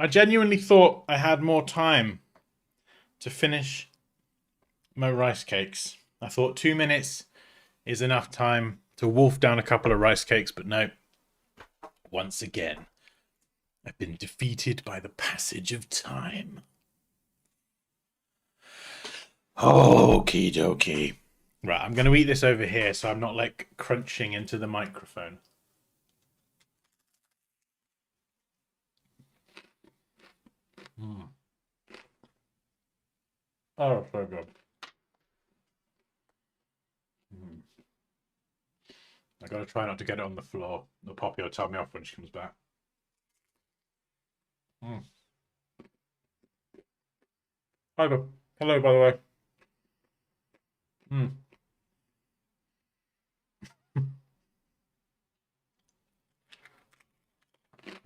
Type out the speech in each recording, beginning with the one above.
I genuinely thought I had more time to finish my rice cakes. I thought 2 minutes is enough time to wolf down a couple of rice cakes, but no. Once again, I've been defeated by the passage of time. Okie dokie. Right, I'm going to eat this over here so I'm not like crunching into the microphone. Oh, so good. I gotta try not to get it on the floor. The Poppy will tell me off when she comes back. Hello, hello, by the way.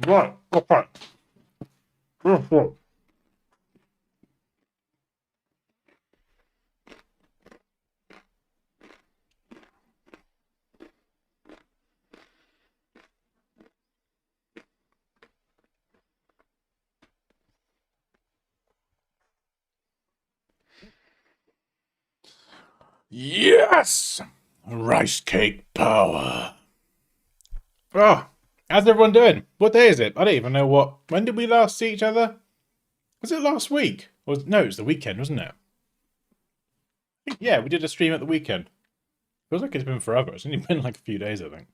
Right, okay. Yes! Rice cake power. Oh, how's everyone doing? What day is it? I don't even know what. When did we last see each other? Was it last week? No, it was the weekend, wasn't it? Yeah, we did a stream at the weekend. Feels like it's been forever. It's only been like a few days, I think.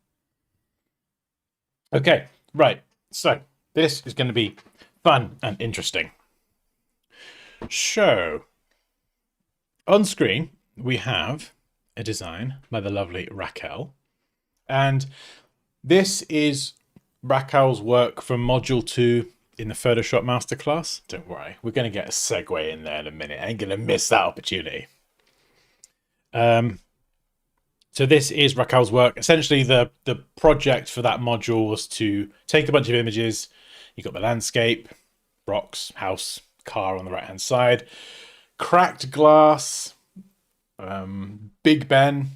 Okay, right. So, this is going to be fun and interesting. So, on screen, we have a design by the lovely Raquel. And this is Raquel's work from Module 2 in the Photoshop Masterclass. Don't worry, we're going to get a segue in there in a minute. I ain't going to miss that opportunity. So this is Raquel's work. Essentially, the project for that module was to take a bunch of images. You've got the landscape, rocks, house, car on the right-hand side, cracked glass, Big Ben,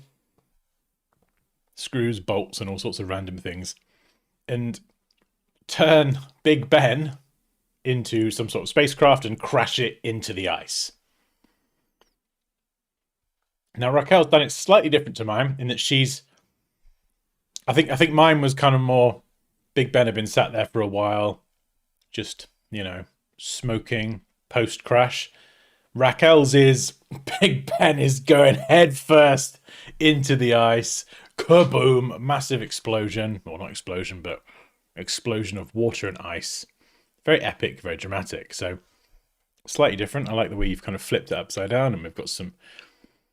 screws, bolts, and all sorts of random things, and turn Big Ben into some sort of spacecraft and crash it into the ice. Now Raquel's done it slightly different to mine in that she's. I think mine was kind of more. Big Ben had been sat there for a while, just smoking post crash. Raquel's is Big Ben is going head first into the ice. Kaboom! Massive explosion. Well, not explosion, but explosion of water and ice. Very epic, very dramatic. So slightly different. I like the way you've kind of flipped it upside down, and we've got some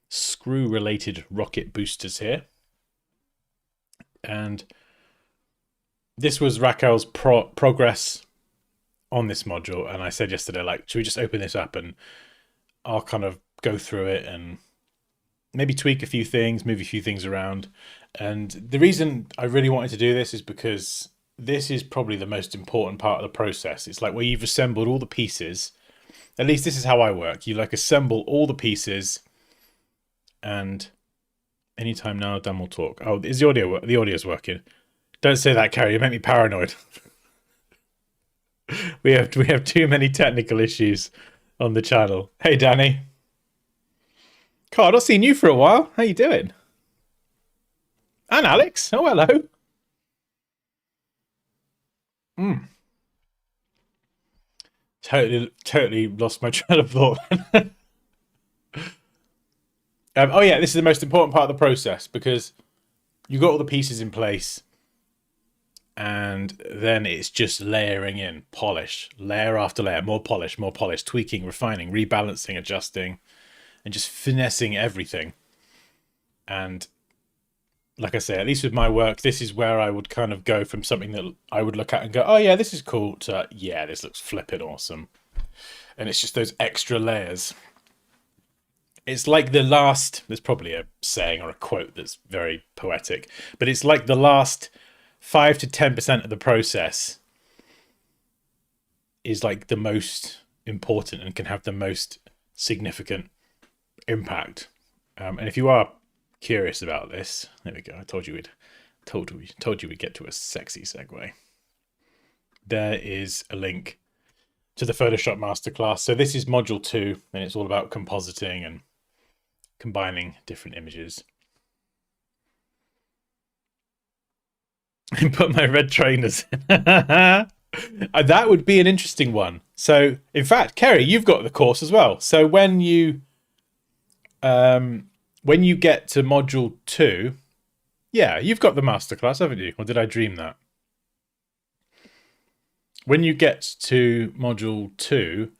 screw-related rocket boosters here. And this was Raquel's progress on this module. And I said yesterday, like, should we just open this up and I'll kind of go through it and maybe tweak a few things, move a few things around. And the reason I really wanted to do this is because this is probably the most important part of the process. It's like where you've assembled all the pieces. At least this is how I work. You like assemble all the pieces, and anytime now, Dan will talk. Oh, is the audio's working? Don't say that, Carrie. You make me paranoid. we have too many technical issues on the channel. Hey, Danny. God, I've not seen you for a while. How you doing? And Alex. Oh, hello. Totally lost my train of thought. Oh yeah, this is the most important part of the process because you got all the pieces in place, and then it's just layering in polish, layer after layer, more polish, tweaking, refining, rebalancing, adjusting, and just finessing everything. And like I say, at least with my work, this is where I would kind of go from something that I would look at and go, oh yeah, this is cool, to yeah, this looks flipping awesome. And it's just those extra layers. It's like the last, there's probably a saying or a quote that's very poetic, but it's like the last 5 to 10% of the process is like the most important and can have the most significant impact. And if you are curious about this, there we go. I told you we'd get to a sexy segue. There is a link to the Photoshop masterclass. So this is module 2, and it's all about compositing and combining different images. And put my red trainers in. That would be an interesting one. So, in fact, Kerry, you've got the course as well. So when you get to module 2, yeah, you've got the masterclass, haven't you? Or did I dream that? When you get to module 2,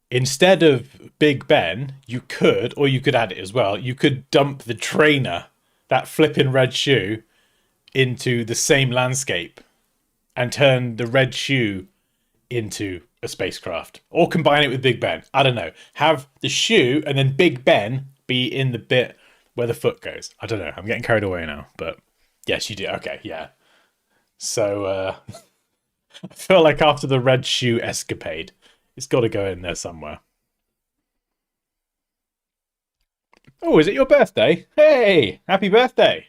instead of Big Ben, you could, or you could add it as well, you could dump the trainer, that flipping red shoe, into the same landscape and turn the red shoe into a spacecraft. Or combine it with Big Ben. I don't know. Have the shoe and then Big Ben be in the bit where the foot goes. I don't know. I'm getting carried away now. But yes, you do. Okay, yeah. So I feel like after the red shoe escapade, it's got to go in there somewhere. Oh, is it your birthday? Hey, happy birthday.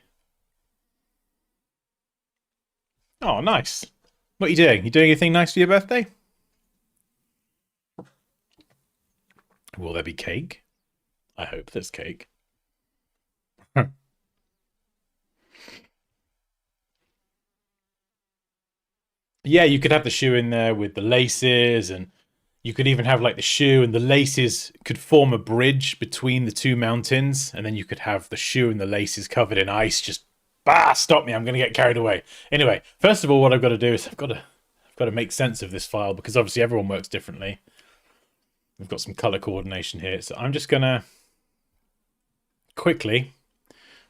Oh, nice. What are you doing? You doing anything nice for your birthday? Will there be cake? I hope there's cake. Yeah, you could have the shoe in there with the laces, and you could even have like the shoe and the laces could form a bridge between the two mountains, and then you could have the shoe and the laces covered in ice. Just stop me! I'm going to get carried away. Anyway, first of all, what I've got to do is I've got to make sense of this file because obviously everyone works differently. We've got some color coordination here, so I'm just going to quickly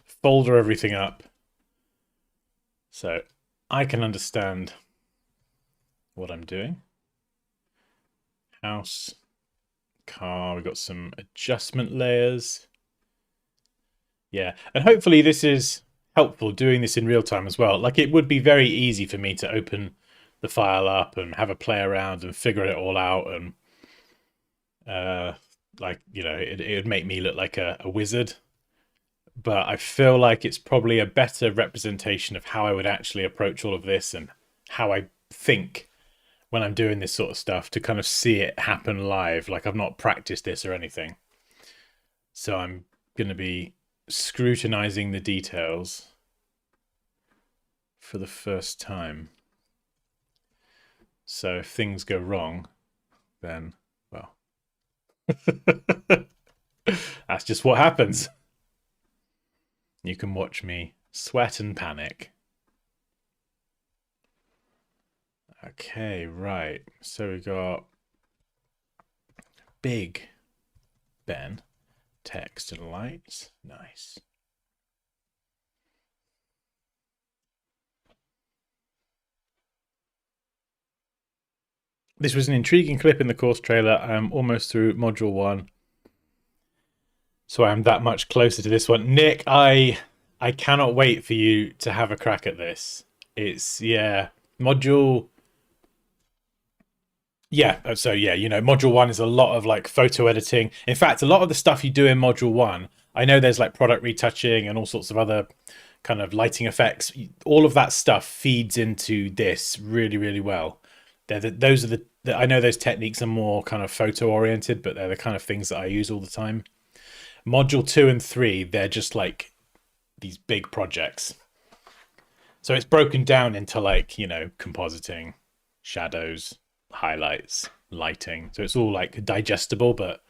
folder everything up so I can understand what I'm doing. House, car, we've got some adjustment layers. Yeah, and hopefully this is helpful doing this in real time as well. Like it would be very easy for me to open the file up and have a play around and figure it all out, and like, you know, it would make me look like a wizard. But I feel like it's probably a better representation of how I would actually approach all of this and how I think when I'm doing this sort of stuff, to kind of see it happen live. Like I've not practiced this or anything. So I'm going to be scrutinizing the details for the first time. So if things go wrong, then, well, that's just what happens. You can watch me sweat and panic. Okay, right. So we got Big Ben, text and lights. Nice. This was an intriguing clip in the course trailer. I'm almost through module 1. So I'm that much closer to this one. Nick, I cannot wait for you to have a crack at this. It's, yeah, module... Yeah, so yeah, you know, module 1 is a lot of like photo editing. In fact, a lot of the stuff you do in module 1, I know there's like product retouching and all sorts of other kind of lighting effects. All of that stuff feeds into this really, really well. Those are I know those techniques are more kind of photo oriented, but they're the kind of things that I use all the time. Module 2 and 3, they're just like these big projects. So it's broken down into like, you know, compositing, shadows, highlights, lighting. So it's all like digestible, but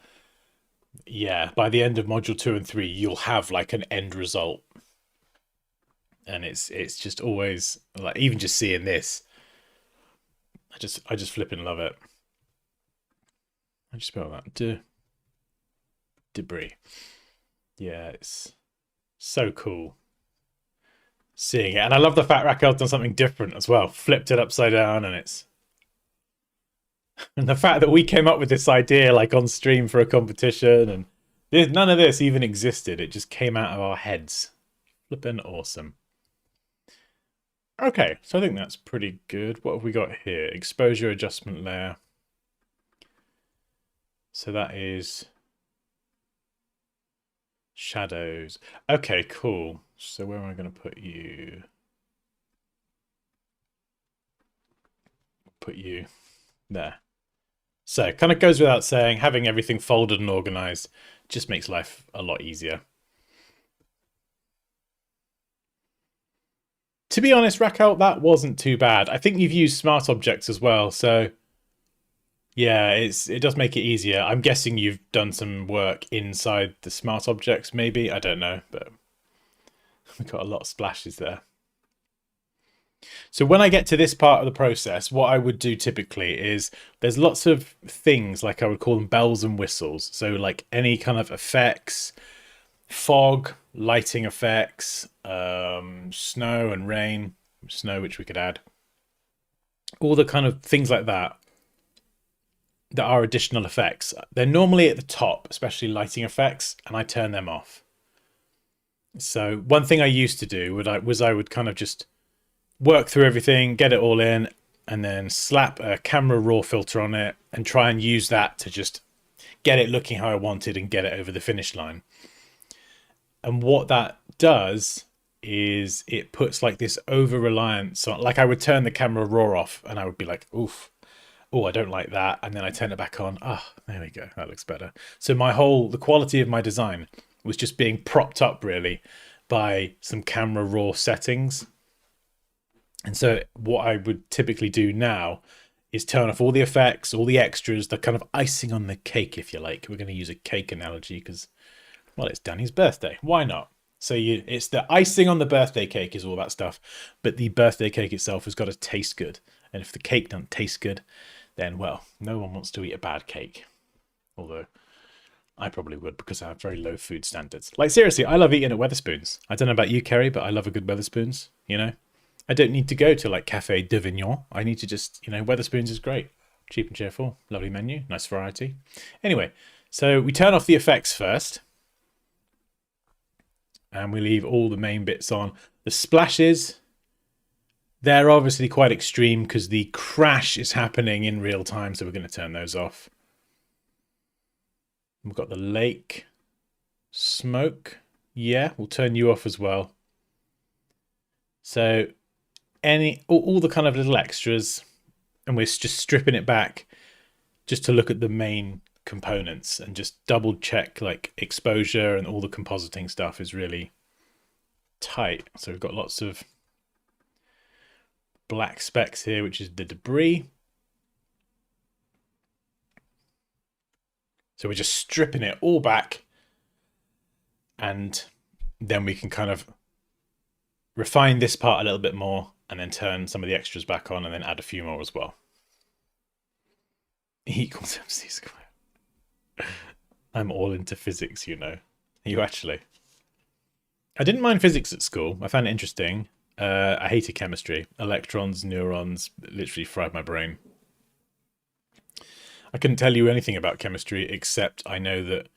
yeah, by the end of module 2 and 3, you'll have like an end result. And it's just always like, even just seeing this, I just flipping love it. I just spell that debris. Yeah, it's so cool seeing it. And I love the fact Raquel's done something different as well. Flipped it upside down, and the fact that we came up with this idea like on stream for a competition, and none of this even existed. It just came out of our heads. Flipping awesome. Okay, so I think that's pretty good. What have we got here? Exposure adjustment layer. So that is shadows. Okay, cool. So where am I going to put you? Put you there. So kind of goes without saying, having everything folded and organized just makes life a lot easier. To be honest, Raquel, that wasn't too bad. I think you've used smart objects as well, so yeah, it does make it easier. I'm guessing you've done some work inside the smart objects, maybe. I don't know, but we've got a lot of splashes there. So when I get to this part of the process, what I would do typically is there's lots of things, like I would call them bells and whistles. So like any kind of effects, fog, lighting effects, snow and rain, snow which we could add, all the kind of things like that that are additional effects. They're normally at the top, especially lighting effects, and I turn them off. So one thing I used to do was I would kind of just work through everything, get it all in, and then slap a camera raw filter on it and try and use that to just get it looking how I wanted and get it over the finish line. And what that does is it puts like this over reliance on, like I would turn the camera raw off and I would be like, oof, oh, I don't like that. And then I turn it back on. Ah, oh, there we go. That looks better. So the quality of my design was just being propped up really by some camera raw settings. And so what I would typically do now is turn off all the effects, all the extras, the kind of icing on the cake, if you like. We're going to use a cake analogy because, well, it's Danny's birthday. Why not? So it's the icing on the birthday cake is all that stuff, but the birthday cake itself has got to taste good. And if the cake doesn't taste good, then, well, no one wants to eat a bad cake. Although I probably would because I have very low food standards. Like, seriously, I love eating at Wetherspoons. I don't know about you, Kerry, but I love a good Wetherspoons, you know? I don't need to go to like Cafe d'Avignon. I need to just, Wetherspoons is great. Cheap and cheerful. Lovely menu. Nice variety. Anyway, so we turn off the effects first. And we leave all the main bits on. The splashes, they're obviously quite extreme because the crash is happening in real time. So we're going to turn those off. We've got the lake smoke. Yeah, we'll turn you off as well. So all the kind of little extras, and we're just stripping it back just to look at the main components and just double check like exposure and all the compositing stuff is really tight. So we've got lots of black specks here, which is the debris. So we're just stripping it all back, and then we can kind of refine this part a little bit more and then turn some of the extras back on and then add a few more as well. E equals MC squared. I'm all into physics, Are you actually? I didn't mind physics at school. I found it interesting. I hated chemistry. Electrons, neurons, literally fried my brain. I couldn't tell you anything about chemistry except I know that...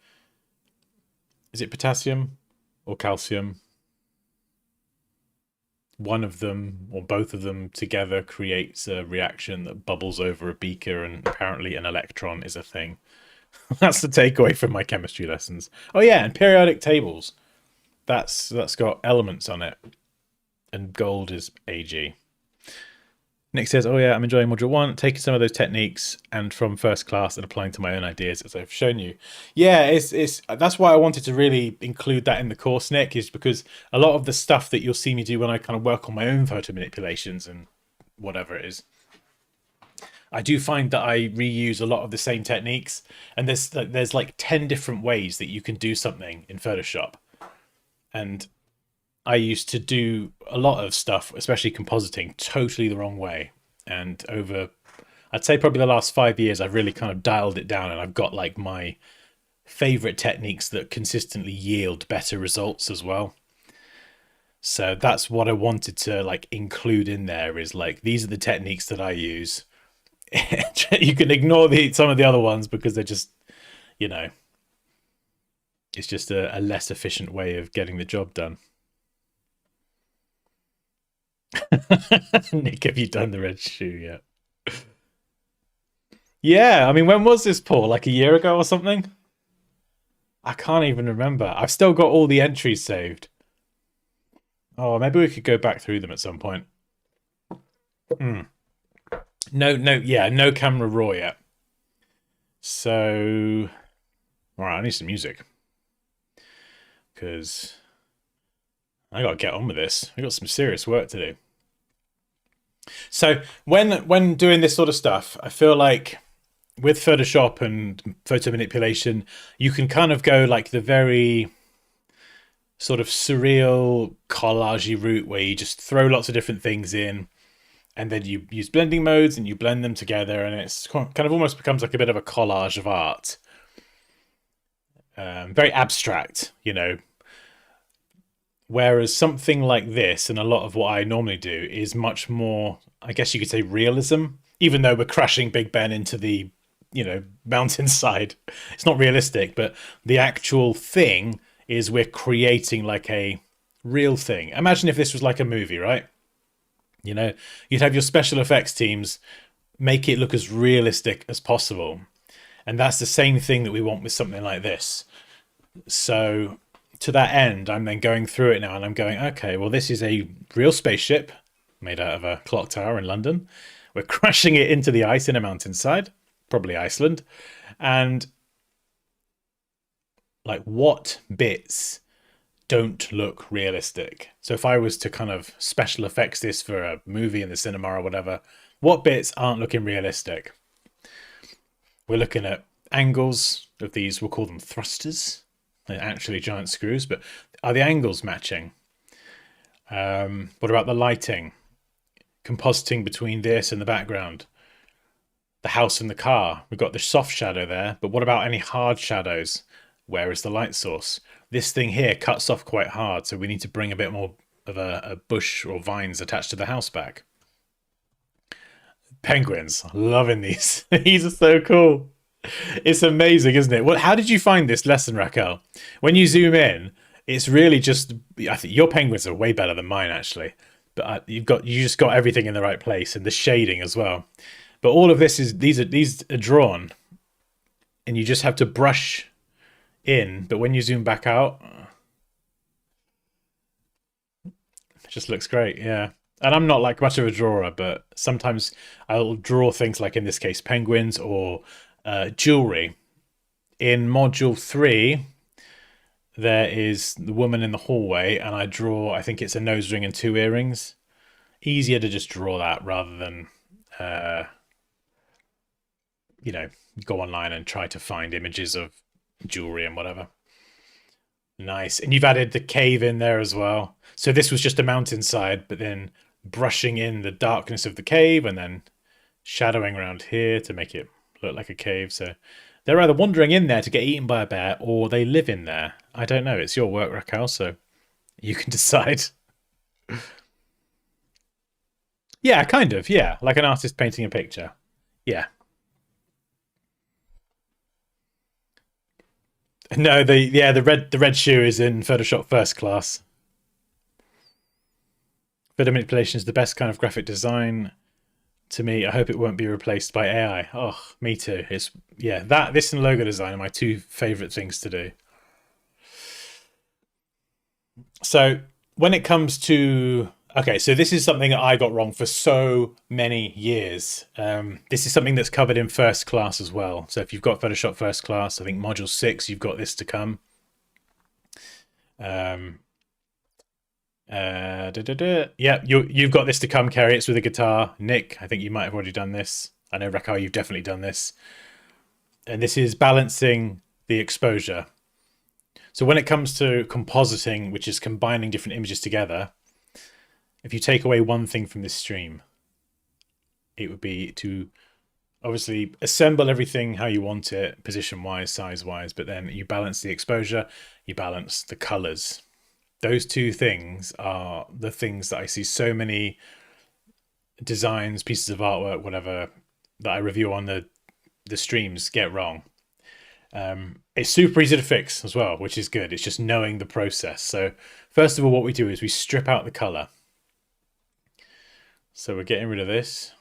Is it potassium or calcium? One of them or both of them together creates a reaction that bubbles over a beaker, and apparently an electron is a thing. That's the takeaway from my chemistry lessons. Oh yeah, and periodic tables. That's got elements on it. And gold is Ag. Nick says, oh yeah, I'm enjoying module 1, taking some of those techniques and from first class and applying to my own ideas as I've shown you. Yeah, it's that's why I wanted to really include that in the course, Nick, is because a lot of the stuff that you'll see me do when I kind of work on my own photo manipulations and whatever it is, I do find that I reuse a lot of the same techniques, and there's like 10 different ways that you can do something in Photoshop. And I used to do a lot of stuff, especially compositing, totally the wrong way. And over, I'd say probably the last 5 years, I've really kind of dialed it down, and I've got like my favorite techniques that consistently yield better results as well. So that's what I wanted to like include in there, is like, these are the techniques that I use. You can ignore some of the other ones because they're just, it's just a less efficient way of getting the job done. Nick, have you done the red shoe yet? Yeah, I mean, when was this, Paul? Like a year ago or something? I can't even remember. I've still got all the entries saved. Oh, maybe we could go back through them at some point. No camera raw yet. So, all right, I need some music because I got to get on with this. I got some serious work to do. So when doing this sort of stuff, I feel like with Photoshop and photo manipulation, you can kind of go like the very sort of surreal collagey route where you just throw lots of different things in and then you use blending modes and you blend them together and it's kind of almost becomes like a bit of a collage of art. Very abstract, you know. Whereas something like this and a lot of what I normally do is much more, I guess you could say, realism. Even though we're crashing Big Ben into the, mountainside, it's not realistic. But the actual thing is we're creating like a real thing. Imagine if this was like a movie, right? You know, you'd have your special effects teams make it look as realistic as possible. And that's the same thing that we want with something like this. So to that end, I'm then going through it now and I'm going, okay, well, this is a real spaceship made out of a clock tower in London. We're crashing it into the ice in a mountainside, probably Iceland. And like, what bits don't look realistic? So if I was to kind of special effects this for a movie in the cinema or whatever, what bits aren't looking realistic? We're looking at angles of these, we'll call them thrusters. They're actually giant screws, but are the angles matching? What about the lighting? Compositing between this and the background. The house and the car. We've got the soft shadow there, but what about any hard shadows? Where is the light source? This thing here cuts off quite hard, so we need to bring a bit more of a bush or vines attached to the house back. Penguins. Loving these. These are so cool. It's amazing, isn't it? Well, how did you find this lesson, Raquel? When you zoom in, it's really just. I think your penguins are way better than mine, actually. But you just got everything in the right place and the shading as well. But all of this is these are drawn, and you just have to brush in. But when you zoom back out, it just looks great. Yeah. And I'm not like much of a drawer, but sometimes I'll draw things like in this case penguins or jewelry. In module 3, there is the woman in the hallway, and I draw, I think it's a nose ring and 2 earrings. Easier to just draw that rather than, uh, you know, go online and try to find images of jewelry and whatever. Nice. And you've added the cave in there as well. So this was just a mountainside, but then brushing in the darkness of the cave and then shadowing around here to make it look like a cave. So they're either wandering in there to get eaten by a bear or they live in there. I don't know. It's your work, Raquel, so you can decide. Yeah, kind of. Yeah, like an artist painting a picture. Yeah. No, the red shoe is in Photoshop First Class. Photo manipulation is the best kind of graphic design to me. I hope it won't be replaced by AI. Oh, me too. It's yeah, this and logo design are my two favorite things to do. So when it comes to okay, so this is something that I got wrong for so many years. This is something that's covered in First Class as well. So if you've got Photoshop First Class, I think Module 6, you've got this to come. Um, Yeah, you've got this to come, Kerry. It's with a guitar. Nick, I think you might have already done this. I know, Raquel, you've definitely done this. And this is balancing the exposure. So when it comes to compositing, which is combining different images together, if you take away one thing from this stream, it would be to obviously assemble everything how you want it, position-wise, size-wise, but then you balance the exposure, you balance the colors. Those two things are the things that I see so many designs, pieces of artwork, whatever, that I review on the streams get wrong. It's super easy to fix as well, which is good. It's just knowing the process. So first of all, what we do is we strip out the color. So we're getting rid of this.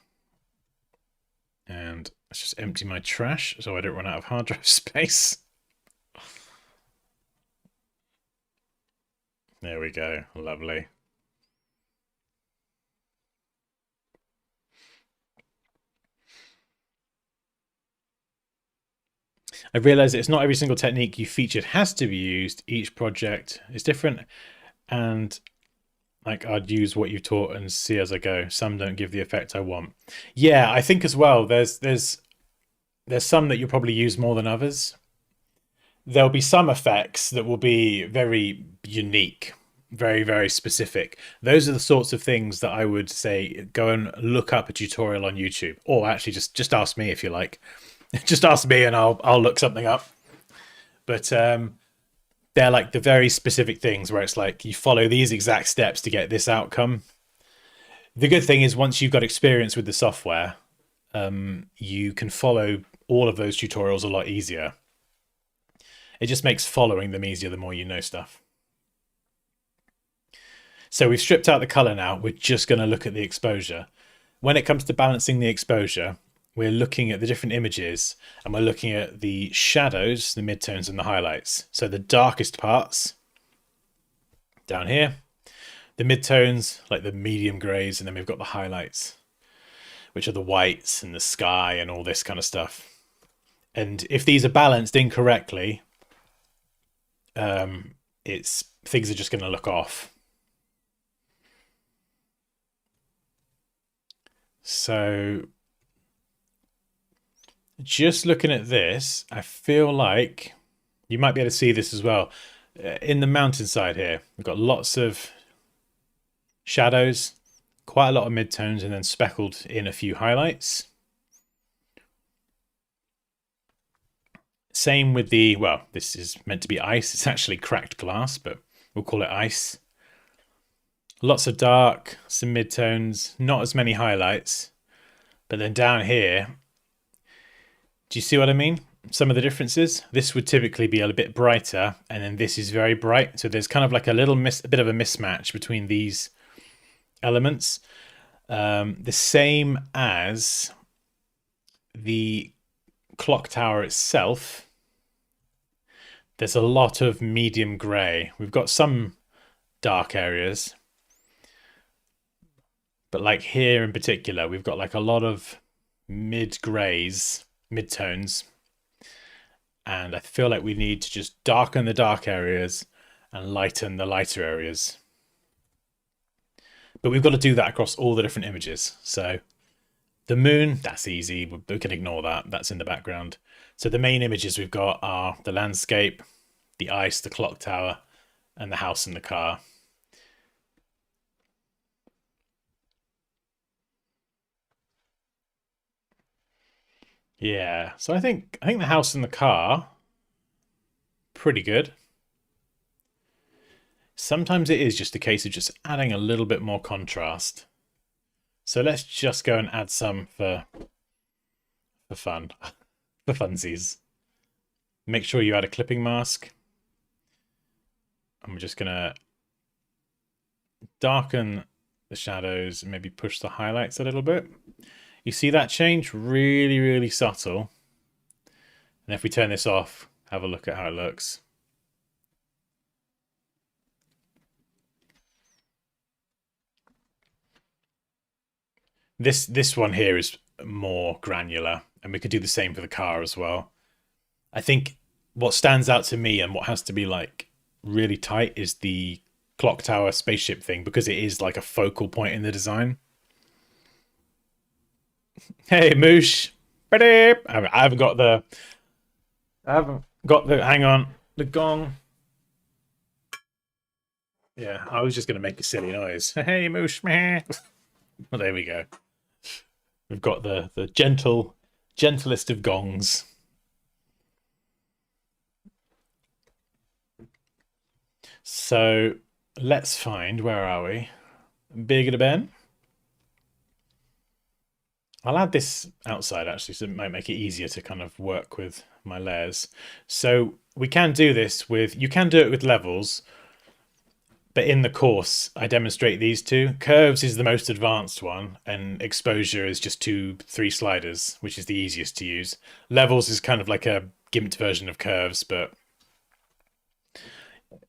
And let's just empty my trash so I don't run out of hard drive space. There we go. Lovely. I realized it's not every single technique you featured has to be used. Each project is different, and like I'd use what you taught and see as I go. Some don't give the effect I want. Yeah, I think as well. There's some that you'll probably use more than others. There'll be some effects that will be very unique, very, very specific. Those are the sorts of things that I would say go and look up a tutorial on YouTube, or actually just ask me if you like. Just ask me and I'll look something up. But they're like the very specific things where it's like you follow these exact steps to get this outcome. The good thing is once you've got experience with the software, you can follow all of those tutorials a lot easier. It just makes following them easier the more you know stuff. So we've stripped out the color now. We're just going to look at the exposure. When it comes to balancing the exposure, we're looking at the different images and we're looking at the shadows, the midtones and the highlights. So the darkest parts down here, the midtones, like the medium grays, and then we've got the highlights, which are the whites and the sky and all this kind of stuff. And if these are balanced incorrectly, things are just going to look off. So just looking at this, I feel like you might be able to see this as well. In the mountainside here, we've got lots of shadows, quite a lot of midtones, and then speckled in a few highlights. Same with the, well, this is meant to be ice. It's actually cracked glass, but we'll call it ice. Lots of dark, some midtones, not as many highlights. But then down here, do you see what I mean? Some of the differences. This would typically be a bit brighter, and then this is very bright. So there's kind of like a bit of a mismatch between these elements. The same as the clock tower itself. There's a lot of medium grey. We've got some dark areas, but like here in particular, we've got like a lot of mid-greys, mid-tones, and I feel like we need to just darken the dark areas and lighten the lighter areas. But we've got to do that across all the different images. So the moon, that's easy. We can ignore that. That's in the background. So the main images we've got are the landscape, the ice, the clock tower, and the house and the car. Yeah, so I think the house and the car, pretty good. Sometimes it is just a case of just adding a little bit more contrast. So let's just go and add some for fun, for funsies. Make sure you add a clipping mask. And we're just gonna darken the shadows and maybe push the highlights a little bit. You see that change? Really, really subtle. And if we turn this off, have a look at how it looks. This one here is more granular, and we could do the same for the car as well. I think what stands out to me and what has to be like really tight is the clock tower spaceship thing, because it is like a focal point in the design. Hey, Moosh. I haven't got the hang on, the gong. Yeah, I was just gonna make a silly noise. Hey, Moosh. Well, there we go. We've got the gentlest of gongs. So let's find, where are we? Big Ben. I'll add this outside actually, so it might make it easier to kind of work with my layers. So we can do this with, you can do it with levels, but in the course I demonstrate these two. Curves is the most advanced one, and exposure is just 2-3 sliders, which is the easiest to use. Levels is kind of like a gimped version of curves, but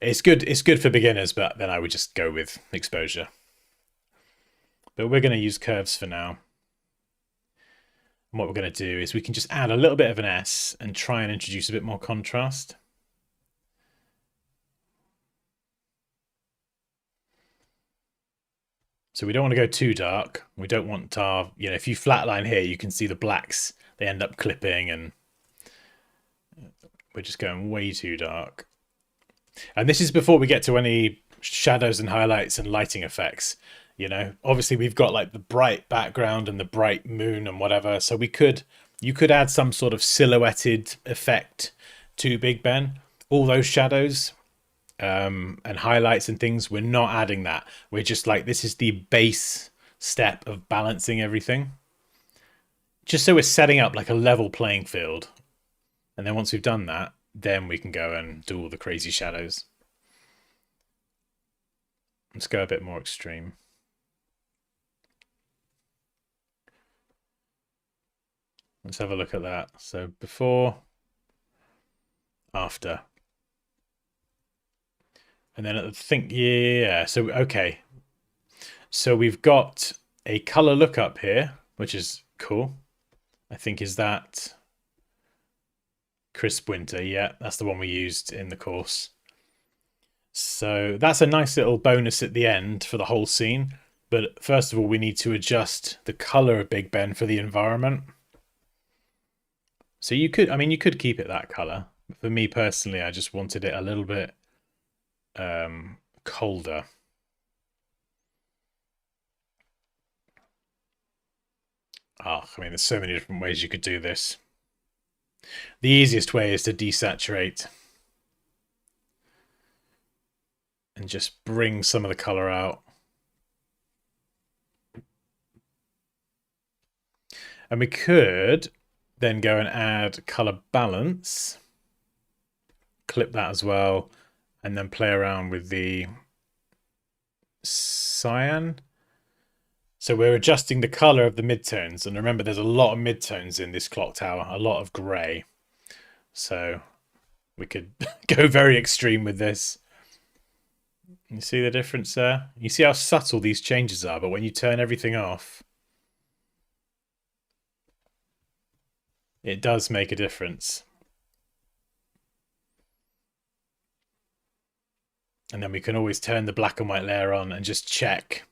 it's good for beginners, but then I would just go with exposure. But we're going to use curves for now. And what we're going to do is we can just add a little bit of an S and try and introduce a bit more contrast. So we don't want to go too dark. We don't want our, if you flatline here, you can see the blacks, they end up clipping, and we're just going way too dark. And this is before we get to any shadows and highlights and lighting effects. Obviously we've got like the bright background and the bright moon and whatever. So you could add some sort of silhouetted effect to Big Ben. All those shadows and highlights and things, we're not adding that. We're just like, this is the base step of balancing everything. Just so we're setting up like a level playing field. And then once we've done that, then we can go and do all the crazy shadows. Let's go a bit more extreme. Let's have a look at that. So before, after. And then I think, yeah, so okay. So we've got a color lookup here, which is cool. I think is that Crisp Winter. Yeah, that's the one we used in the course. So that's a nice little bonus at the end for the whole scene. But first of all, we need to adjust the color of Big Ben for the environment. So you could keep it that color. For me personally, I just wanted it a little bit colder. There's so many different ways you could do this. The easiest way is to desaturate and just bring some of the color out. And we could then go and add color balance, clip that as well, and then play around with the cyan. So we're adjusting the color of the midtones. And remember, there's a lot of midtones in this clock tower, a lot of gray. So we could go very extreme with this. You see the difference there? You see how subtle these changes are, but when you turn everything off, it does make a difference. And then we can always turn the black and white layer on and just check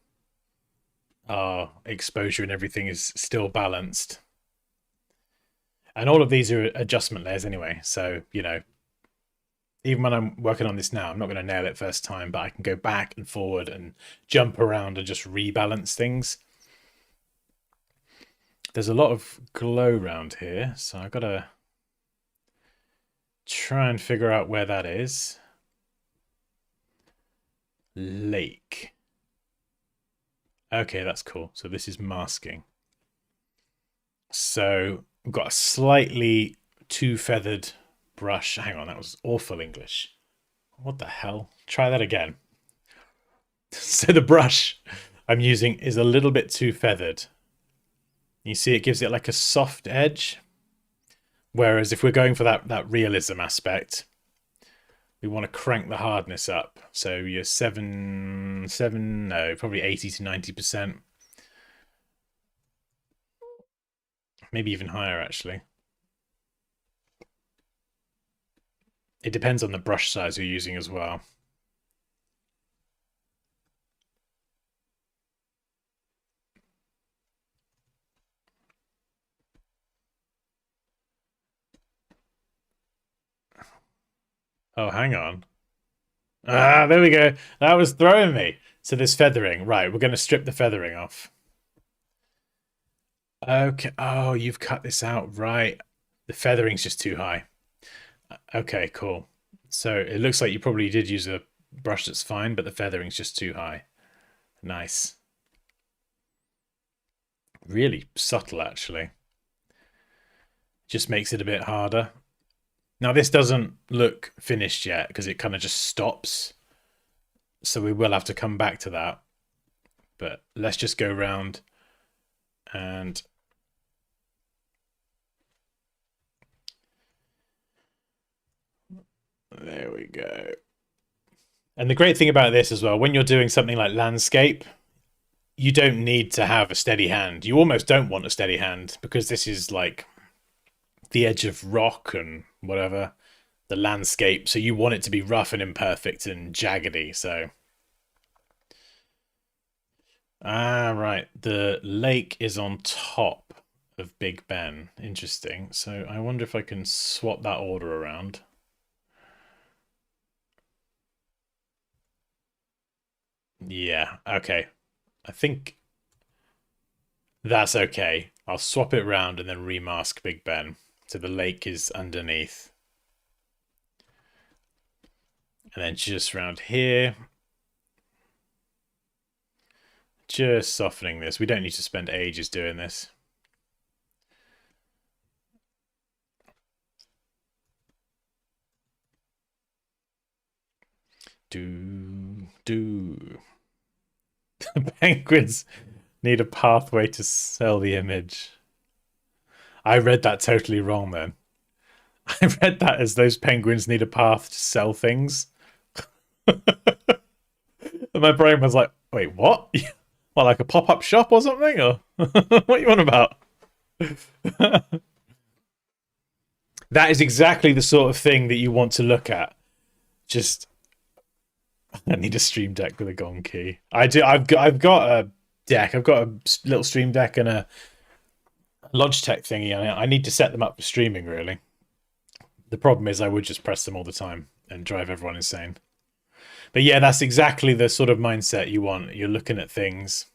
our exposure and everything is still balanced. And all of these are adjustment layers anyway. So, even when I'm working on this now, I'm not going to nail it first time, but I can go back and forward and jump around and just rebalance things. There's a lot of glow around here, so I've got to try and figure out where that is. Lake. Okay, that's cool. So this is masking. So we've got a slightly too feathered brush. Hang on, that was awful English. What the hell? Try that again. So the brush I'm using is a little bit too feathered. You see it gives it like a soft edge. Whereas if we're going for that realism aspect, we want to crank the hardness up. So you're probably 80 to 90%. Maybe even higher, actually. It depends on the brush size you're using as well. Oh, hang on. There we go. That was throwing me. So there's feathering. Right, we're going to strip the feathering off. Okay. Oh, you've cut this out. Right. The feathering's just too high. Okay, cool. So it looks like you probably did use a brush that's fine, but the feathering's just too high. Nice. Really subtle, actually. Just makes it a bit harder. Now, this doesn't look finished yet because it kind of just stops. So we will have to come back to that. But let's just go around and there we go. And the great thing about this as well, when you're doing something like landscape, you don't need to have a steady hand. You almost don't want a steady hand because this is like the edge of rock and whatever, the landscape. So you want it to be rough and imperfect and jaggedy. So, right. The lake is on top of Big Ben. Interesting. So I wonder if I can swap that order around. Yeah, okay. I think that's okay. I'll swap it round and then remask Big Ben. So the lake is underneath. And then just round here. Just softening this. We don't need to spend ages doing this. Do. The penguins need a pathway to sell the image. I read that totally wrong then. I read that as those penguins need a path to sell things. And my brain was like, wait, what? What, like a pop-up shop or something? Or what are you on about? That is exactly the sort of thing that you want to look at. Just, I need a stream deck with a gong key. I do. I've got a deck. I've got a little stream deck and a Logitech thingy. I need to set them up for streaming. Really, the problem is I would just press them all the time and drive everyone insane. But yeah, that's exactly the sort of mindset you want. You're looking at things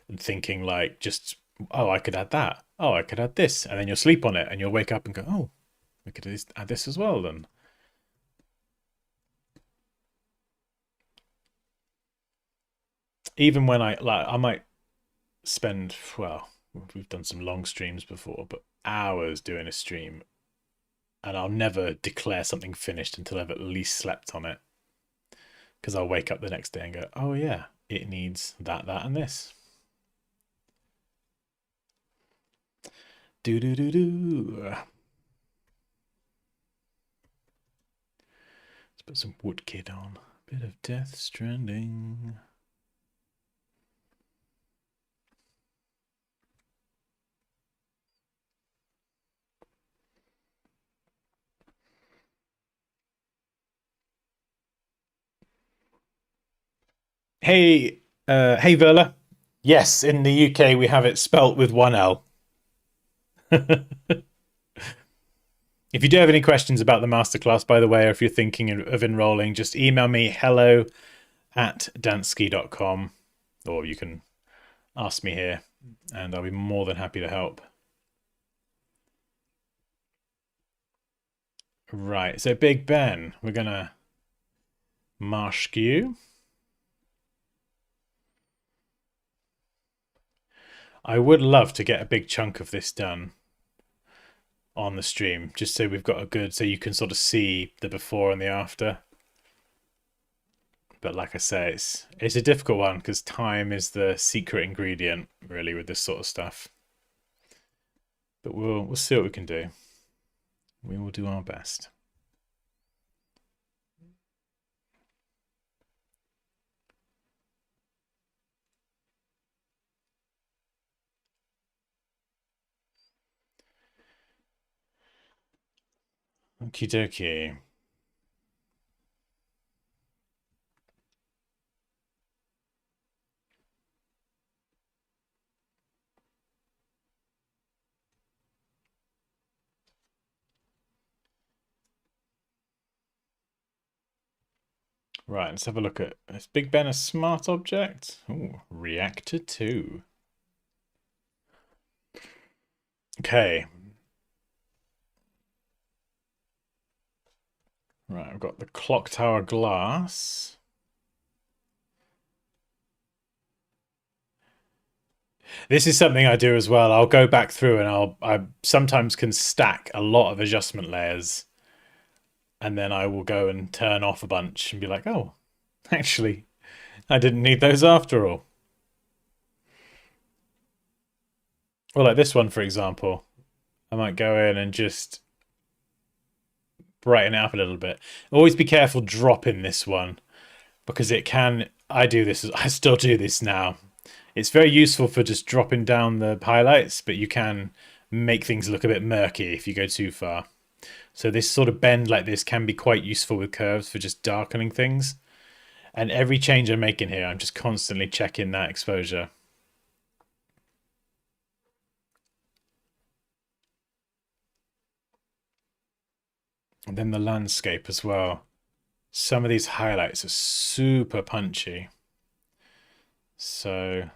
and thinking like, just, oh, I could add that. Oh, I could add this. And then you'll sleep on it and you'll wake up and go, oh, we could add this as well then. Even when I might spend, well, we've done some long streams before, but hours doing a stream. And I'll never declare something finished until I've at least slept on it. Because I'll wake up the next day and go, oh yeah, it needs that, and this. Do. Let's put some Woodkid on. Bit of Death Stranding. Hey, hey Verla. Yes, in the UK we have it spelt with one L. If you do have any questions about the masterclass, by the way, or if you're thinking of enrolling, just email me hello@dansky.com, or you can ask me here and I'll be more than happy to help. Right, so Big Ben, we're gonna mask you. I would love to get a big chunk of this done on the stream, just so we've got a good, so you can sort of see the before and the after. But like I say, it's a difficult one because time is the secret ingredient, really, with this sort of stuff. But we'll see what we can do. We will do our best. Okie dokie. Right, let's have a look at, is Big Ben a smart object? Ooh, reactor 2. Okay. Right, I've got the clock tower glass. This is something I do as well. I'll go back through and I sometimes can stack a lot of adjustment layers, and then I will go and turn off a bunch and be like, oh, actually, I didn't need those after all. Or like this one, for example, I might go in and just brighten it up a little bit. Always be careful dropping this one because it can, I do this, I still do this now. It's very useful for just dropping down the highlights, but you can make things look a bit murky if you go too far. So this sort of bend like this can be quite useful with curves for just darkening things. And every change I'm making here, I'm just constantly checking that exposure. And then the landscape as well. Some of these highlights are super punchy. So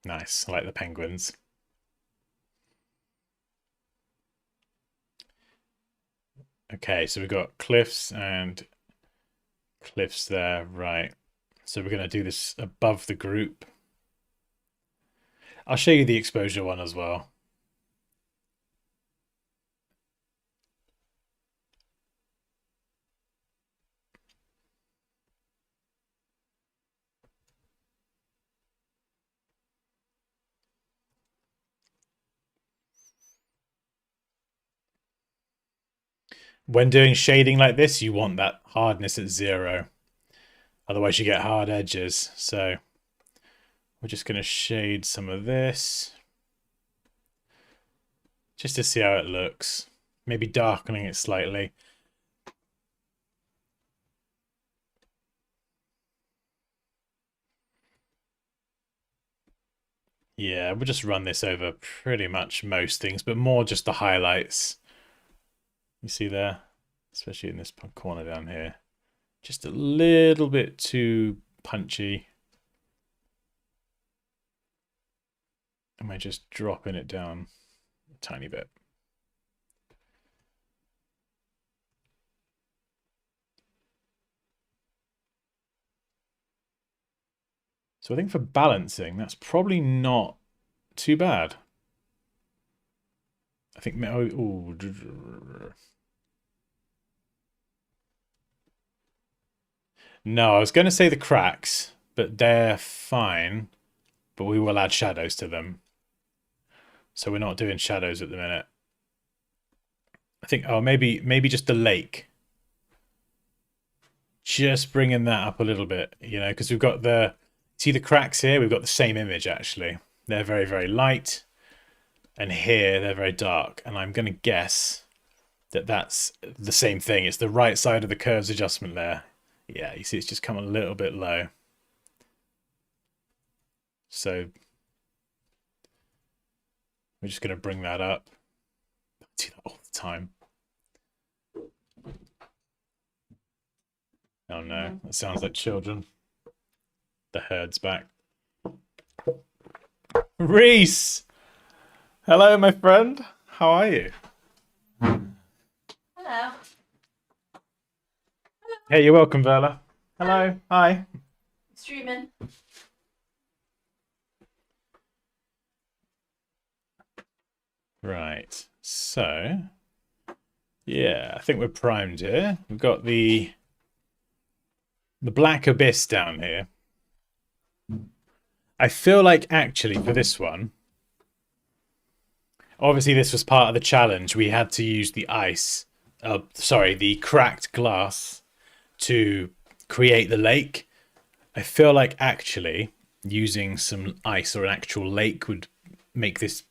nice, I like the penguins. Okay, so we've got cliffs and cliffs there, right. So we're going to do this above the group. I'll show you the exposure one as well. When doing shading like this, you want that hardness at 0. Otherwise you get hard edges. So we're just going to shade some of this just to see how it looks. Maybe darkening it slightly. Yeah, we'll just run this over pretty much most things, but more just the highlights. You see there? Especially in this corner down here. Just a little bit too punchy. Am I just dropping it down a tiny bit? So I think for balancing, that's probably not too bad. I think, oh, no, I was going to say the cracks, but they're fine. But we will add shadows to them. So we're not doing shadows at the minute. I think, oh, maybe just the lake. Just bringing that up a little bit, you know, because we've got see the cracks here? We've got the same image, actually. They're very, very light. And here, they're very dark. And I'm going to guess that that's the same thing. It's the right side of the curves adjustment there. Yeah, you see it's just come a little bit low. So we're just going to bring that up. I do that all the time. Oh no, that sounds like children. The herd's back. Reese! Hello, my friend. How are you? Hello. Hey, you're welcome, Verla. Hello. Hi. Streaming. Right. So, yeah, I think we're primed here. We've got the black abyss down here. I feel like actually for this one, obviously this was part of the challenge. We had to use the the cracked glass to create the lake. I feel like actually using some ice or an actual lake would make this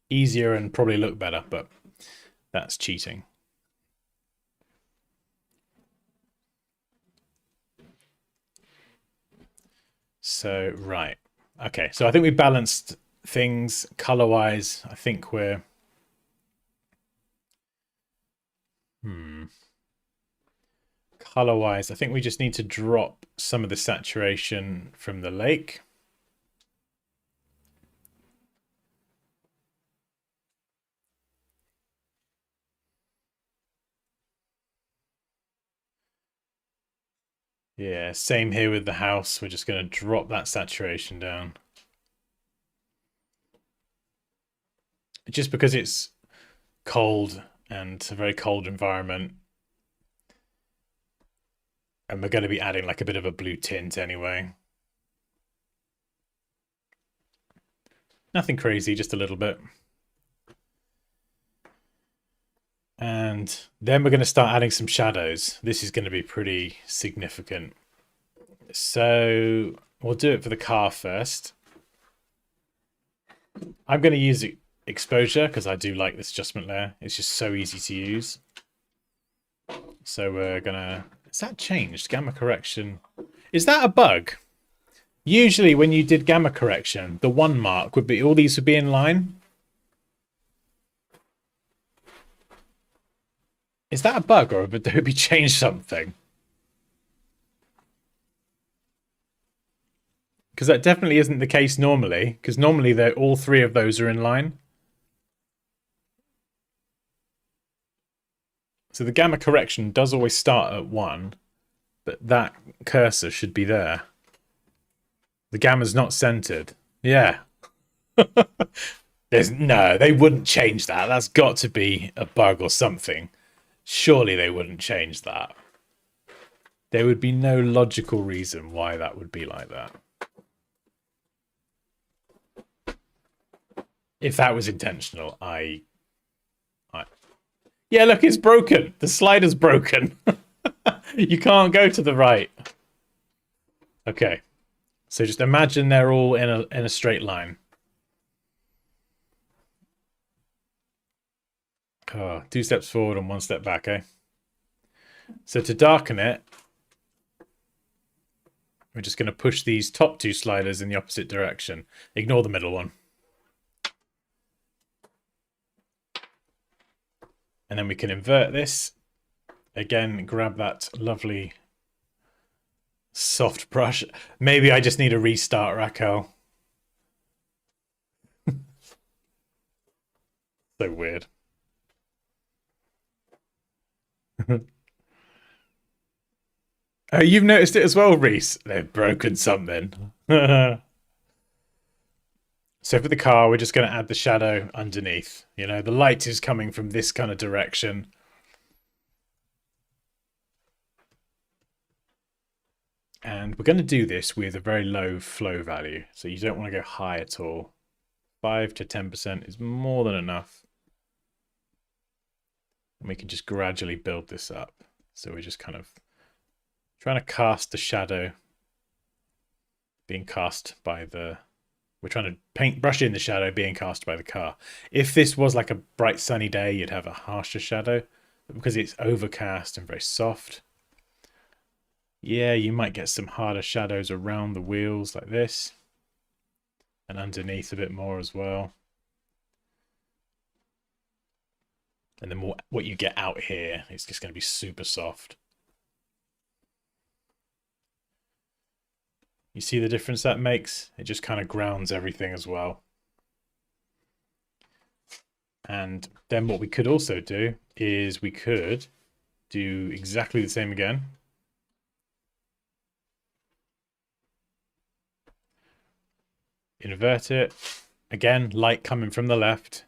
easier and probably look better, but that's cheating. So, right. Okay, so I think we balanced things color-wise. I think we're... Color-wise, I think we just need to drop some of the saturation from the lake. Yeah, same here with the house. We're just going to drop that saturation down. Just because it's cold and a very cold environment. And we're going to be adding like a bit of a blue tint anyway. Nothing crazy, just a little bit. And And then we're going to start adding some shadows. This is going to be pretty significant. So we'll do it for the car first. I'm going to use exposure because I do like this adjustment layer. It's just so easy to use. So we're going to... Is that changed? Gamma correction. Is that a bug? Usually when you did gamma correction, the 1 mark would be... All these would be in line. Is that a bug or have Adobe changed something? Because that definitely isn't the case normally. Because normally all 3 of those are in line. So the gamma correction does always start at 1, but that cursor should be there. The gamma's not centered. Yeah. No, they wouldn't change that. That's got to be a bug or something. Surely they wouldn't change that. There would be no logical reason why that would be like that. If that was intentional, Yeah, look, it's broken. The slider's broken. You can't go to the right. Okay. So just imagine they're all in a straight line. Oh, 2 steps forward and 1 step back, eh? So to darken it, we're just going to push these top 2 sliders in the opposite direction. Ignore the middle one. And then we can invert this. Again, grab that lovely soft brush. Maybe I just need a restart, Raquel. So weird. Oh, you've noticed it as well, Reese. They've broken something. So for the car, we're just going to add the shadow underneath. You know, the light is coming from this kind of direction. And we're going to do this with a very low flow value. So you don't want to go high at all. 5 to 10% is more than enough. And we can just gradually build this up. So we're just kind of trying to cast the shadow being cast by the... We're trying to brush in the shadow being cast by the car. If this was like a bright sunny day, you'd have a harsher shadow. But because it's overcast and very soft, yeah, you might get some harder shadows around the wheels like this. And underneath a bit more as well. And then what you get out here is just going to be super soft. You see the difference that makes? It just kind of grounds everything as well. And then what we could also do is we could do exactly the same again. Invert it. Again, light coming from the left.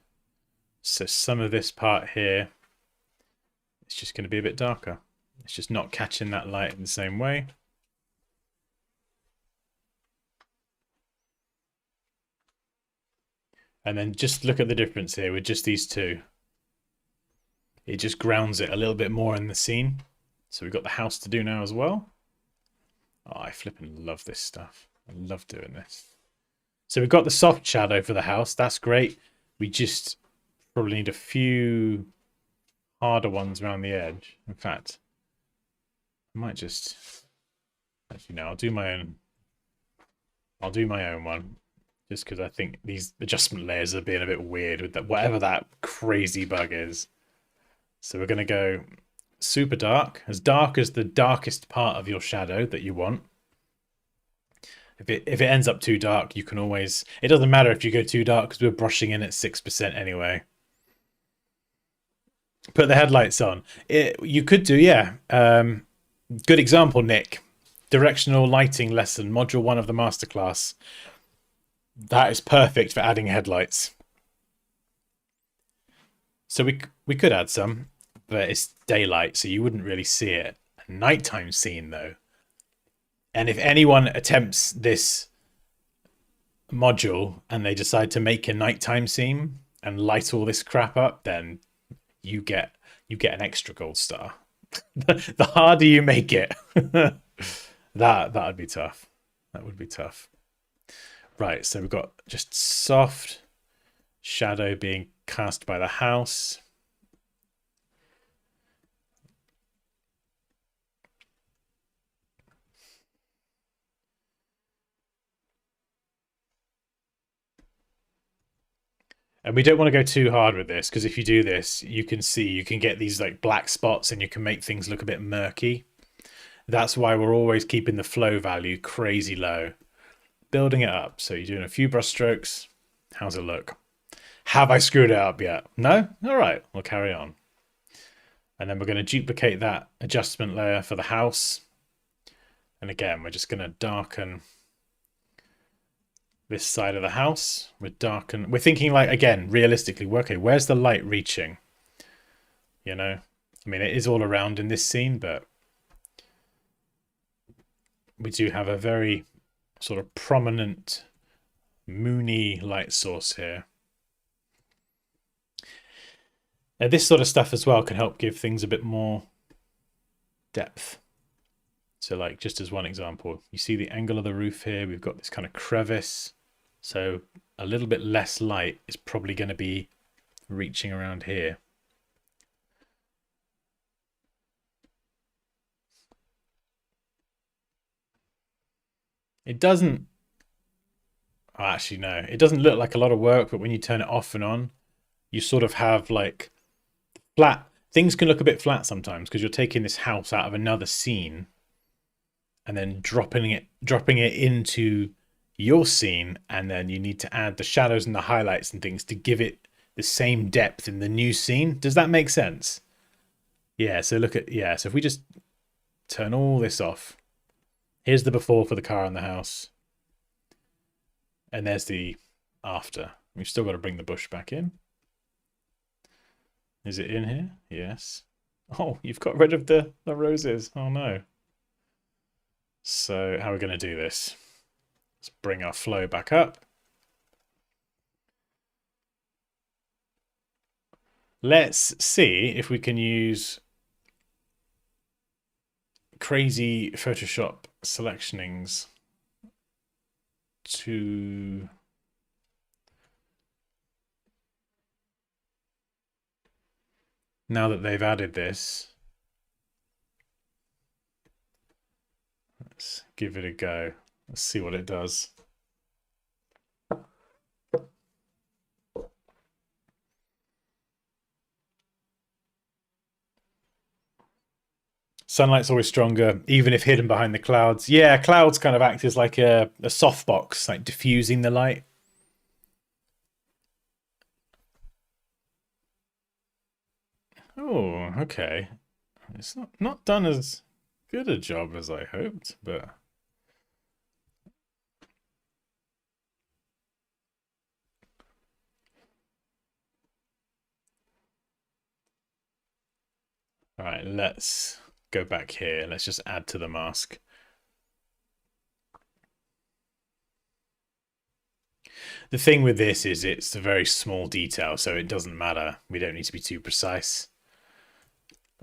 So some of this part here, it's just going to be a bit darker. It's just not catching that light in the same way. And then just look at the difference here with just these 2. It just grounds it a little bit more in the scene. So we've got the house to do now as well. Oh, I flipping love this stuff. I love doing this. So we've got the soft shadow for the house. That's great. We just probably need a few harder ones around the edge. In fact, I might just... Actually, no, I'll do my own. I'll do my own one. Just because I think these adjustment layers are being a bit weird with that, whatever that crazy bug is. So we're going to go super dark as the darkest part of your shadow that you want. If it ends up too dark, you can always... It doesn't matter if you go too dark because we're brushing in at 6% anyway. Put the headlights on. You could do, yeah. Good example, Nick. Directional lighting lesson, module 1 of the masterclass. That is perfect for adding headlights. So we could add some, but it's daylight, so you wouldn't really see it. A nighttime scene, though. And if anyone attempts this module and they decide to make a nighttime scene and light all this crap up, then you get you get an extra gold star. The harder you make it, that would be tough. That would be tough. Right, so we've got just soft shadow being cast by the house. And we don't want to go too hard with this, because if you do this, you can see, you can get these like black spots and you can make things look a bit murky. That's why we're always keeping the flow value crazy low. Building it up. So you're doing a few brush strokes. How's it look? Have I screwed it up yet? No? All right, we'll carry on. And then we're going to duplicate that adjustment layer for the house. And again, we're just going to darken this side of the house. We're thinking like, again, realistically, okay, where's the light reaching? You know, I mean, it is all around in this scene, but we do have a very sort of prominent moony light source here. And this sort of stuff as well can help give things a bit more depth. So like, just as one example, you see the angle of the roof here, we've got this kind of crevice. So a little bit less light is probably going to be reaching around here. It doesn't, oh, actually no, it doesn't look like a lot of work, but when you turn it off and on, you sort of have like flat, things can look a bit flat sometimes because you're taking this house out of another scene and then dropping it into your scene, and then you need to add the shadows and the highlights and things to give it the same depth in the new scene. Does that make sense? Yeah, so look at, yeah, so if we just turn all this off, here's the before for the car and the house, and there's the after. We've still got to bring the bush back in. Is it in here? Yes. Oh, you've got rid of the roses. Oh no. So how are we going to do this? Let's bring our flow back up. Let's see if we can use crazy Photoshop selectionings to now that they've added this. Let's give it a go. Let's see what it does. Sunlight's always stronger, even if hidden behind the clouds. Yeah, clouds kind of act as like a softbox, like diffusing the light. Oh, okay. It's not done as good a job as I hoped, but all right, let's go back here. Let's just add to the mask. The thing with this is it's a very small detail, so it doesn't matter. We don't need to be too precise.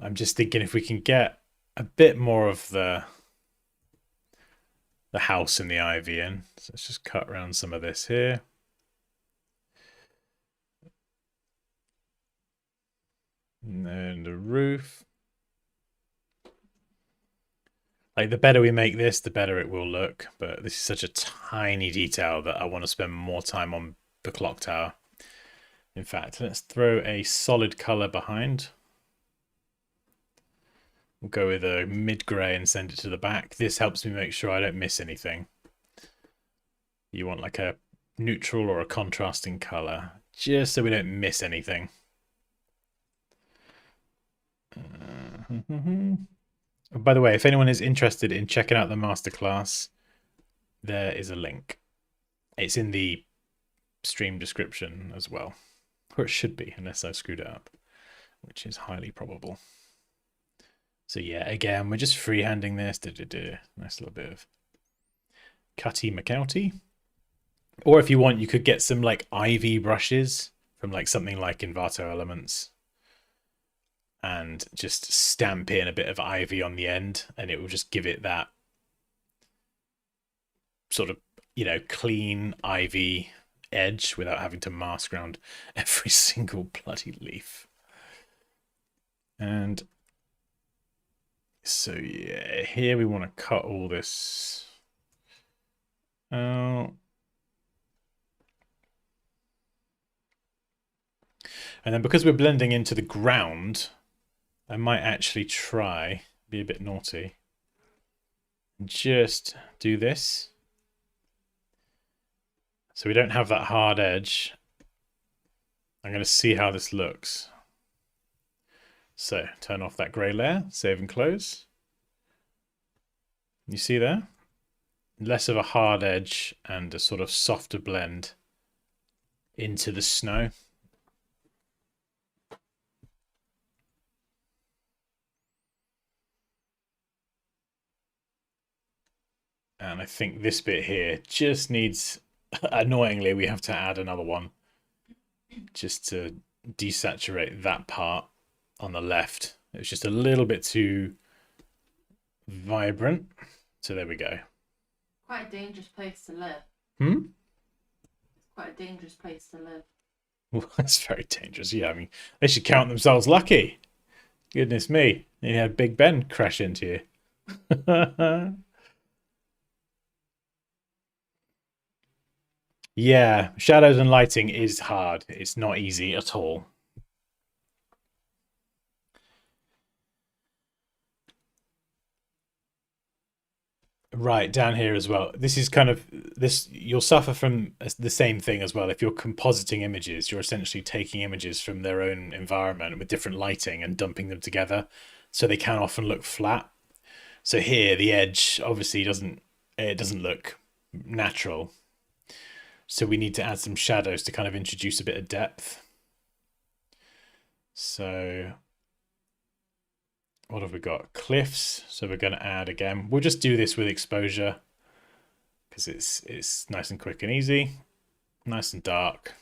I'm just thinking if we can get a bit more of the house and the ivy in. So let's just cut around some of this here. And then the roof. Like, the better we make this, the better it will look. But this is such a tiny detail that I want to spend more time on the clock tower. In fact, let's throw a solid color behind. We'll go with a mid-gray and send it to the back. This helps me make sure I don't miss anything. You want like a neutral or a contrasting color, just so we don't miss anything. By the way, if anyone is interested in checking out the masterclass, there is a link. It's in the stream description as well, or it should be, unless I've screwed it up, which is highly probable. So yeah, again, we're just freehanding this. Nice little bit of cutty McCouty. Or if you want, you could get some like ivy brushes from like something like Envato Elements. and just stamp in a bit of ivy on the end, and it will just give it that sort of, clean ivy edge without having to mask around every single bloody leaf. And so yeah, here we want to cut all this out. And then because we're blending into the ground, I might actually try, be a bit naughty, just do this. So we don't have that hard edge. I'm going to see how this looks. So turn off that grey layer, save and close. You see there? Less of a hard edge and a sort of softer blend into the snow. And I think this bit here just needs, annoyingly, we have to add another one just to desaturate that part on the left. It's just a little bit too vibrant. So there we go. Quite a dangerous place to live. Hmm? It's quite a dangerous place to live. Well, that's very dangerous. Yeah, I mean, they should count themselves lucky. Goodness me. You had Big Ben crash into you. Yeah, shadows and lighting is hard. It's not easy at all. Right, down here as well. This is kind of this, you'll suffer from the same thing as well. If you're compositing images, you're essentially taking images from their own environment with different lighting and dumping them together. So they can often look flat. So here the edge obviously doesn't look natural. So we need to add some shadows to kind of introduce a bit of depth. So what have we got? Cliffs. So we're going to add again. We'll just do this with exposure because it's nice and quick and easy. Nice and dark.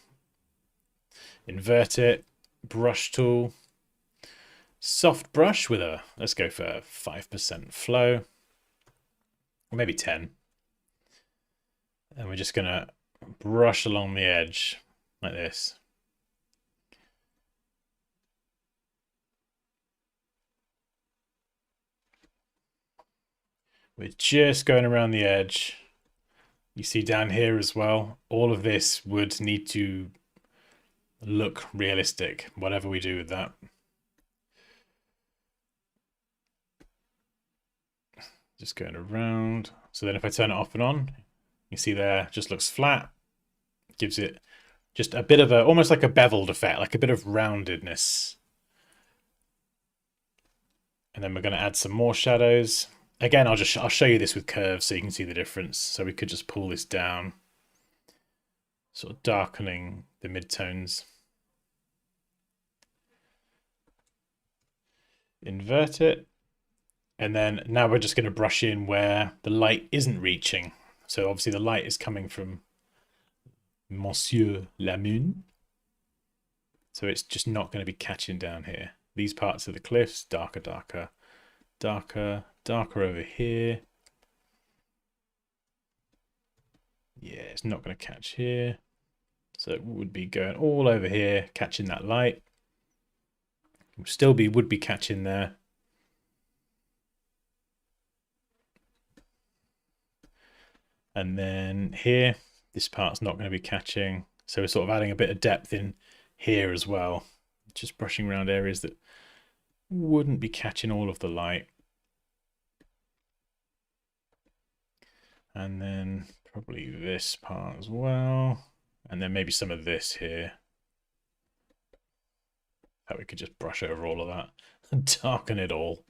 Invert it. Brush tool. Soft brush with a, let's go for 5% flow. Or maybe 10. And we're just going to brush along the edge like this. We're just going around the edge. You see down here as well, all of this would need to look realistic, whatever we do with that. Just going around. So then if I turn it off and on, you see there, just looks flat. Gives it just a bit of a, almost like a beveled effect, like a bit of roundedness. And then we're going to add some more shadows. Again, I'll show you this with curves so you can see the difference. So we could just pull this down, sort of darkening the midtones. Invert it. And then now we're just going to brush in where the light isn't reaching. So obviously the light is coming from Monsieur Lamune. So it's just not going to be catching down here. These parts of the cliffs, darker, darker, darker, darker over here. Yeah, it's not going to catch here. So it would be going all over here, catching that light. Still would be catching there. And then here, this part's not going to be catching. So we're sort of adding a bit of depth in here as well. Just brushing around areas that wouldn't be catching all of the light. And then probably this part as well. And then maybe some of this here. That we could just brush over all of that and darken it all.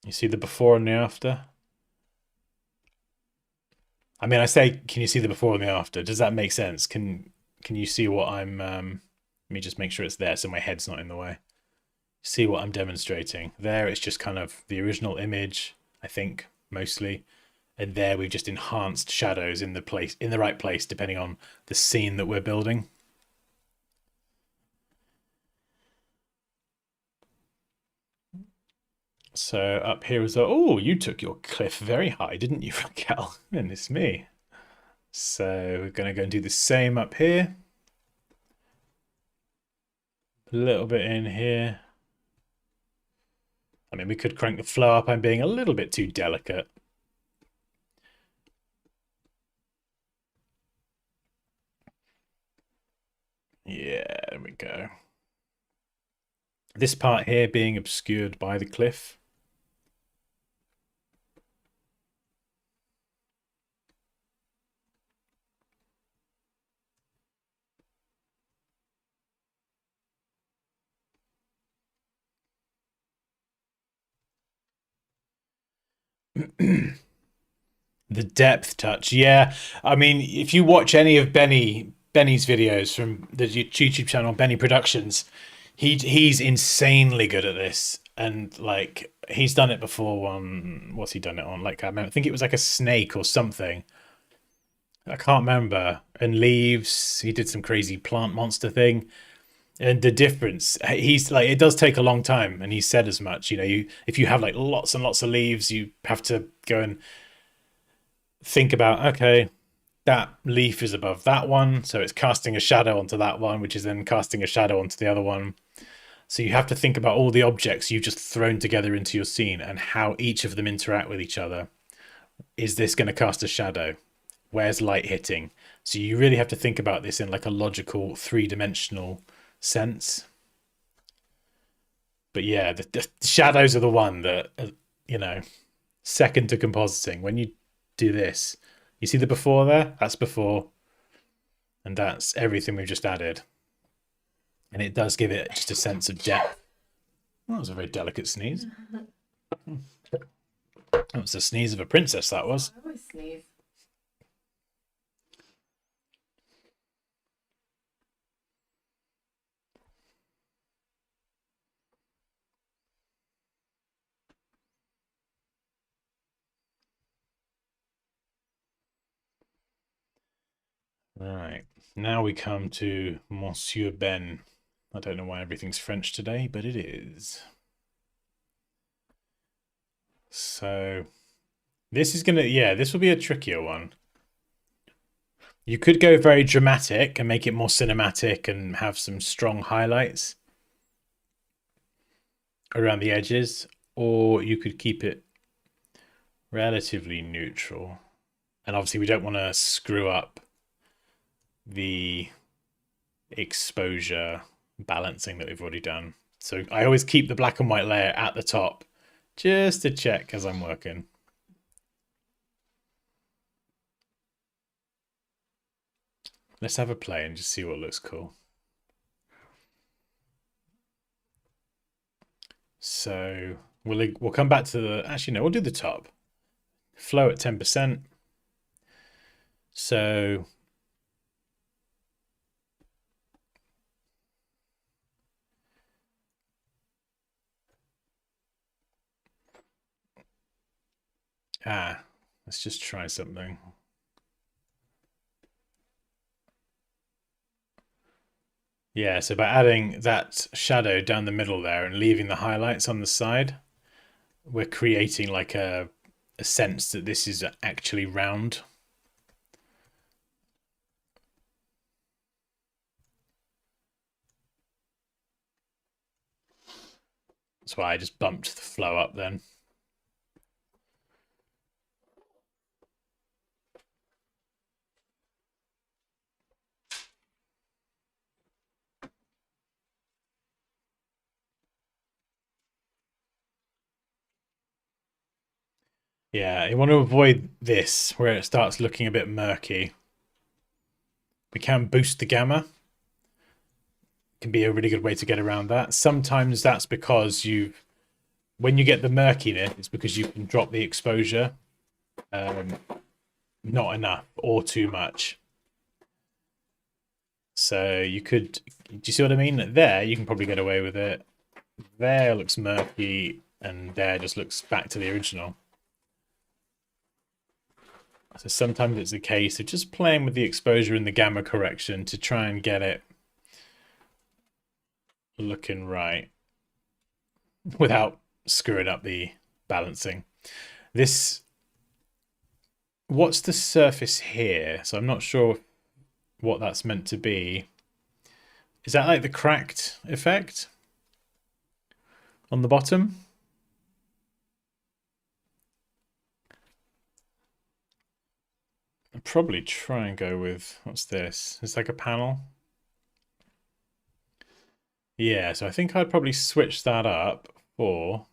You see the before and the after? I mean, I say, can you see the before and the after? Does that make sense? Can you see what I'm, let me just make sure it's there so my head's not in the way. See what I'm demonstrating. There it's just kind of the original image, I think, mostly. And there we've just enhanced shadows in the right place, depending on the scene that we're building. So up here is, oh, you took your cliff very high, didn't you, Raquel? And it's me. So we're going to go and do the same up here. A little bit in here. I mean, we could crank the flow up. I'm being a little bit too delicate. Yeah, there we go. This part here being obscured by the cliff. The depth touch, yeah. I mean, if you watch any of Benny's videos from the YouTube channel Benny Productions, he's insanely good at this, and like he's done it before on what's he done it on? Like I think it was like a snake or something. I can't remember. And leaves. He did some crazy plant monster thing. And the difference, he's like, it does take a long time, and he said as much. You know, if you have like lots and lots of leaves, you have to go and think about, okay, that leaf is above that one, so it's casting a shadow onto that one, which is then casting a shadow onto the other one. So you have to think about all the objects you've just thrown together into your scene and how each of them interact with each other. Is this going to cast a shadow? Where's light hitting? So you really have to think about this in like a logical three-dimensional sense. But yeah, the shadows are the one that, you know, second to compositing. When you do this, you see the before there? That's before. And that's everything we've just added. And it does give it just a sense of depth. That was a very delicate sneeze. That was the sneeze of a princess, that was. I always sneeze. Right. Now we come to Monsieur Ben. I don't know why everything's French today, but it is. So this is gonna, yeah, this will be a trickier one. You could go very dramatic and make it more cinematic and have some strong highlights around the edges, or you could keep it relatively neutral. And obviously we don't want to screw up the exposure balancing that we've already done. So I always keep the black and white layer at the top just to check as I'm working. Let's have a play and just see what looks cool. So we'll come back to the, actually no, we'll do the top. Flow at 10%. So let's just try something. Yeah, so by adding that shadow down the middle there and leaving the highlights on the side, we're creating like a sense that this is actually round. That's why I just bumped the flow up then. Yeah, you want to avoid this where it starts looking a bit murky. We can boost the gamma. Can be a really good way to get around that. Sometimes that's because when you get the murkiness, it's because you can drop the exposure not enough or too much. So you could, do you see what I mean? There, you can probably get away with it. There looks murky, and there just looks back to the original. So sometimes it's a case of just playing with the exposure and the gamma correction to try and get it looking right without screwing up the balancing. This, what's the surface here? So I'm not sure what that's meant to be. Is that like the cracked effect on the bottom? I'd probably try and go with, what's this? It's like a panel. Yeah, so I think I'd probably switch that up for,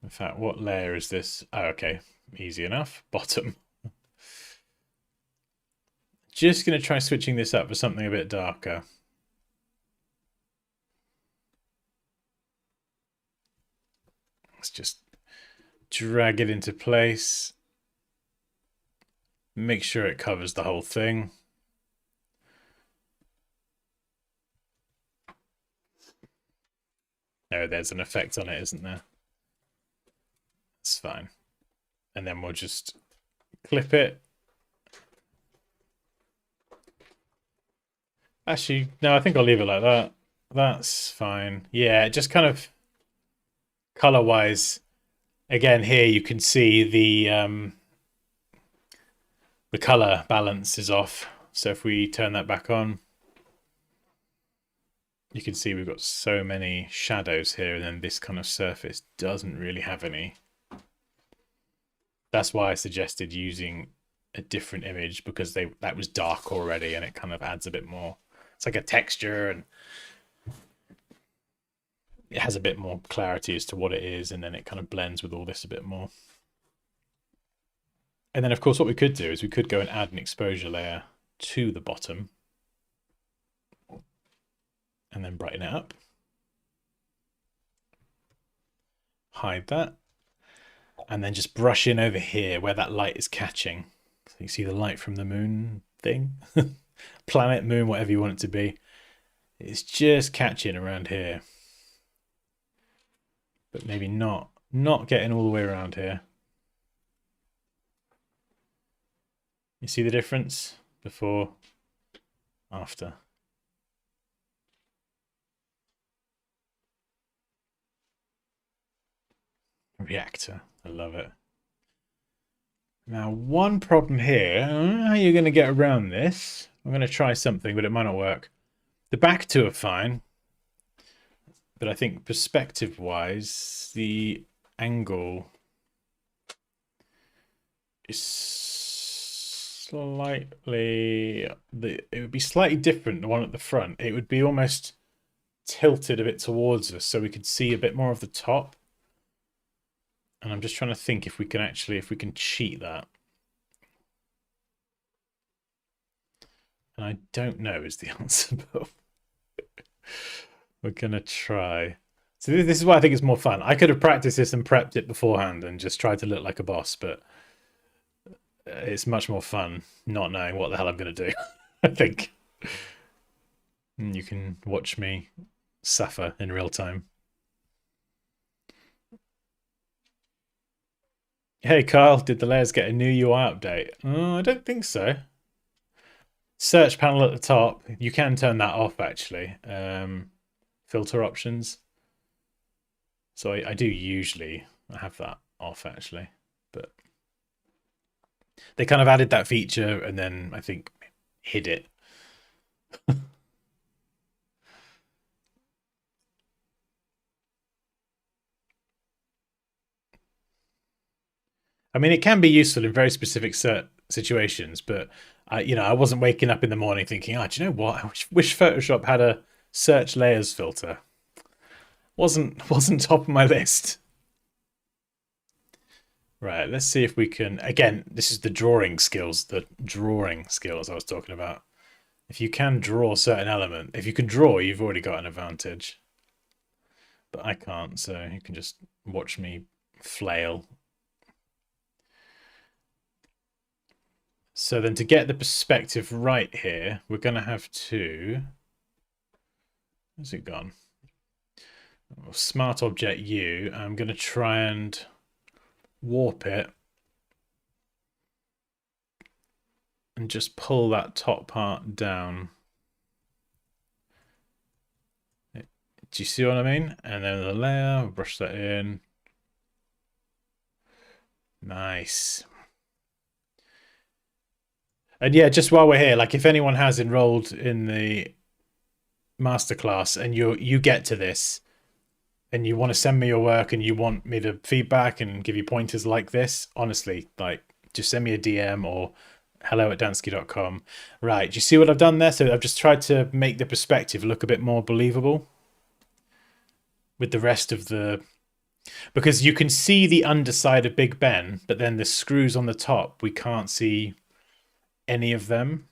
in fact, what layer is this? Oh, okay, easy enough. Bottom. Just going to try switching this up for something a bit darker. Let's just drag it into place. Make sure it covers the whole thing. Oh, there's an effect on it, isn't there? It's fine. And then we'll just clip it. Actually, no, I think I'll leave it like that. That's fine. Yeah, just kind of color-wise. Again, here you can see the color balance is off. So if we turn that back on, you can see we've got so many shadows here, and then this kind of surface doesn't really have any. That's why I suggested using a different image, because that was dark already, and it kind of adds a bit more. It's like a texture, and it has a bit more clarity as to what it is, and then it kind of blends with all this a bit more. And then, of course, what we could do is we could go and add an exposure layer to the bottom and then brighten it up. Hide that. And then just brush in over here where that light is catching. So you see the light from the moon thing? Planet, moon, whatever you want it to be. It's just catching around here. But maybe not getting all the way around here. You see the difference? Before, after. Reactor. I love it. Now, one problem here. I don't know how you're going to get around this. I'm going to try something, but it might not work. The back two are fine. But I think perspective-wise, the angle is slightly... it would be slightly different, the one at the front. It would be almost tilted a bit towards us so we could see a bit more of the top. And I'm just trying to think if we can cheat that. And I don't know is the answer, but we're going to try. So this is why I think it's more fun. I could have practiced this and prepped it beforehand and just tried to look like a boss, but it's much more fun not knowing what the hell I'm going to do, I think. And you can watch me suffer in real time. Hey Kyle, did the layers get a new UI update? Oh, I don't think so. Search panel at the top. You can turn that off actually. Filter options. So I do usually have that off actually, but they kind of added that feature and then I think hid it. I mean, it can be useful in very specific situations, but I wasn't waking up in the morning thinking, do you know what? I wish Photoshop had a search layers filter. Wasn't top of my list. Right, let's see if we can. Again, this is the drawing skills I was talking about. If you can draw a certain element, if you can draw, you've already got an advantage. But I can't, so you can just watch me flail. So then to get the perspective right here, we're going to have to... Where's it gone? Smart Object U. I'm going to try and warp it. And just pull that top part down. It Do you see what I mean? And then the layer, brush that in. Nice. And yeah, just while we're here, like if anyone has enrolled in the masterclass and you get to this and you want to send me your work and you want me to feedback and give you pointers like this, honestly, like just send me a DM or hello@dansky.com. Right, do you see what I've done there? So I've just tried to make the perspective look a bit more believable with the rest of the, because you can see the underside of Big Ben, but then the screws on the top, we can't see any of them.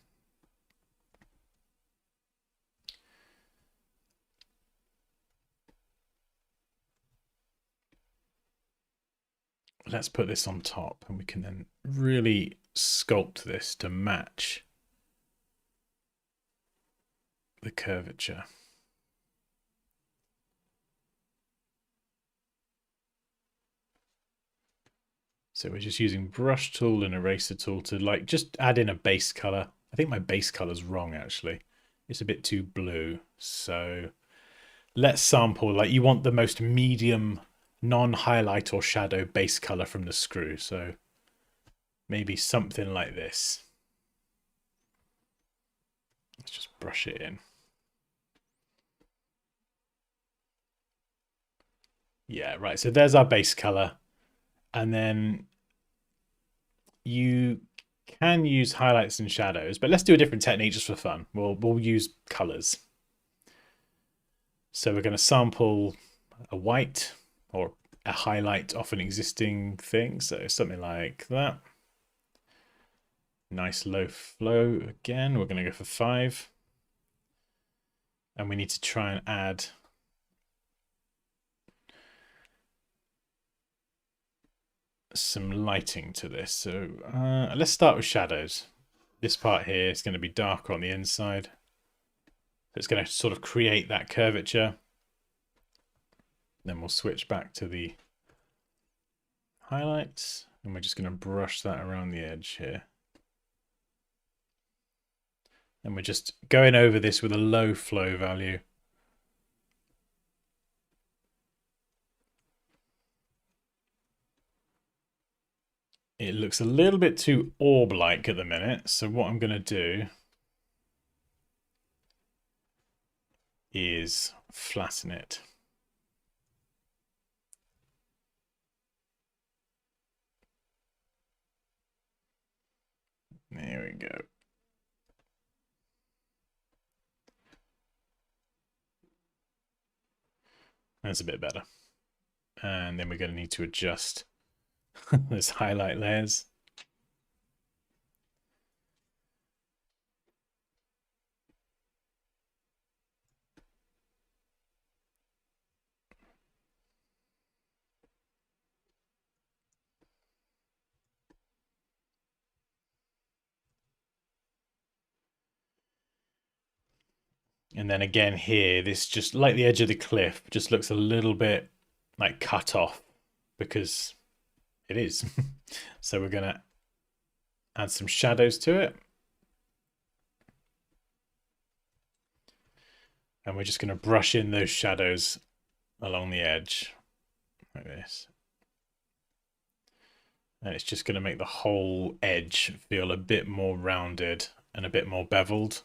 Let's put this on top and we can then really sculpt this to match the curvature. So we're just using brush tool and eraser tool to like just add in a base color. I think my base color's wrong actually. It's a bit too blue. So let's sample, like you want the most medium non-highlight or shadow base color from the screw. So maybe something like this. Let's just brush it in. Yeah, right. So there's our base color. And then you can use highlights and shadows, but let's do a different technique just for fun. We'll use colors. So we're going to sample a white or a highlight off an existing thing. So something like that. Nice low flow again. We're going to go for 5. And we need to try and add some lighting to this. So let's start with shadows. This part here is going to be darker on the inside. So it's going to sort of create that curvature. Then we'll switch back to the highlights and we're just going to brush that around the edge here. And we're just going over this with a low flow value. It looks a little bit too orb-like at the minute. So what I'm going to do is flatten it. There we go. That's a bit better. And then we're going to need to adjust those highlight layers. And then again here, this just like the edge of the cliff just looks a little bit like cut off because it is. So we're going to add some shadows to it. And we're just going to brush in those shadows along the edge like this. And it's just going to make the whole edge feel a bit more rounded and a bit more beveled.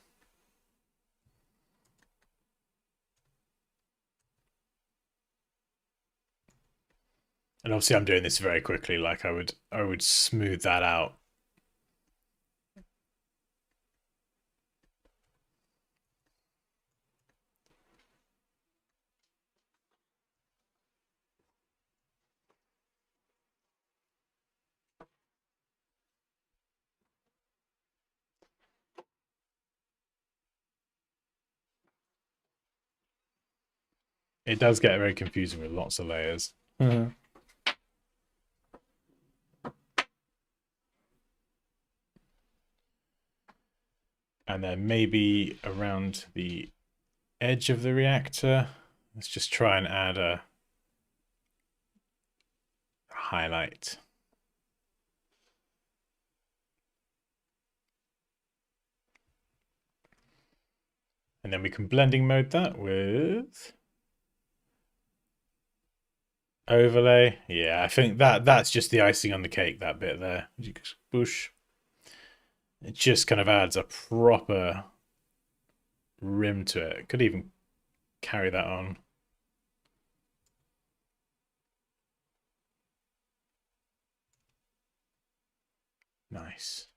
And obviously I'm doing this very quickly, like I would smooth that out. It does get very confusing with lots of layers. And then maybe around the edge of the reactor, let's just try and add a highlight. And then we can blending mode that with Overlay. Yeah, I think that's just the icing on the cake, that bit there. Boosh. It just kind of adds a proper rim to it. Could even carry that on. Nice.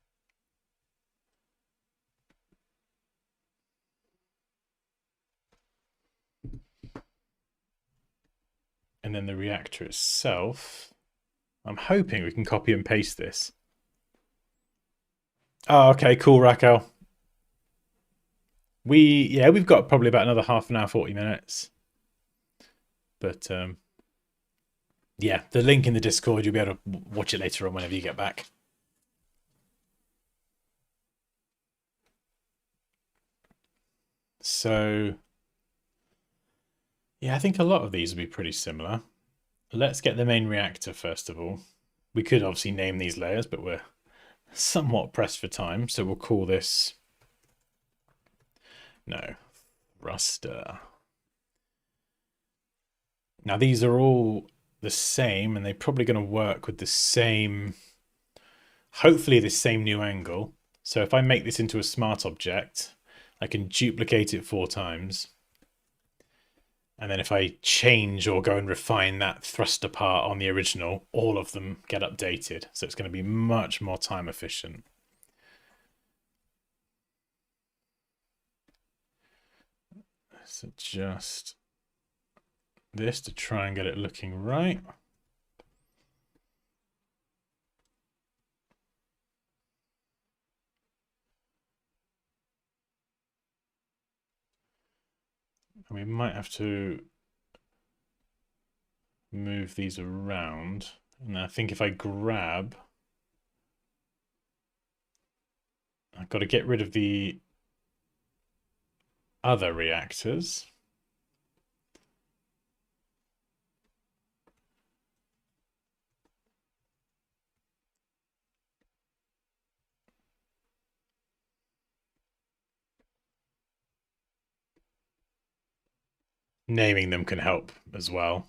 And then the reactor itself, I'm hoping we can copy and paste this. Oh, okay, cool, Raquel. We've got probably about another half an hour, 40 minutes. But yeah, the link in the Discord, you'll be able to watch it later on whenever you get back. So yeah, I think a lot of these will be pretty similar. Let's get the main reactor first of all. We could obviously name these layers, but we're somewhat pressed for time, so we'll call this thruster. Now these are all the same, and they're probably going to work with the same, hopefully the same new angle. So if I make this into a smart object, I can duplicate it 4 times. And then if I change or go and refine that thruster part on the original, all of them get updated. So it's going to be much more time efficient. Let's adjust this to try and get it looking right. And we might have to move these around. And I think if I grab, I've got to get rid of the other reactors. Naming them can help as well.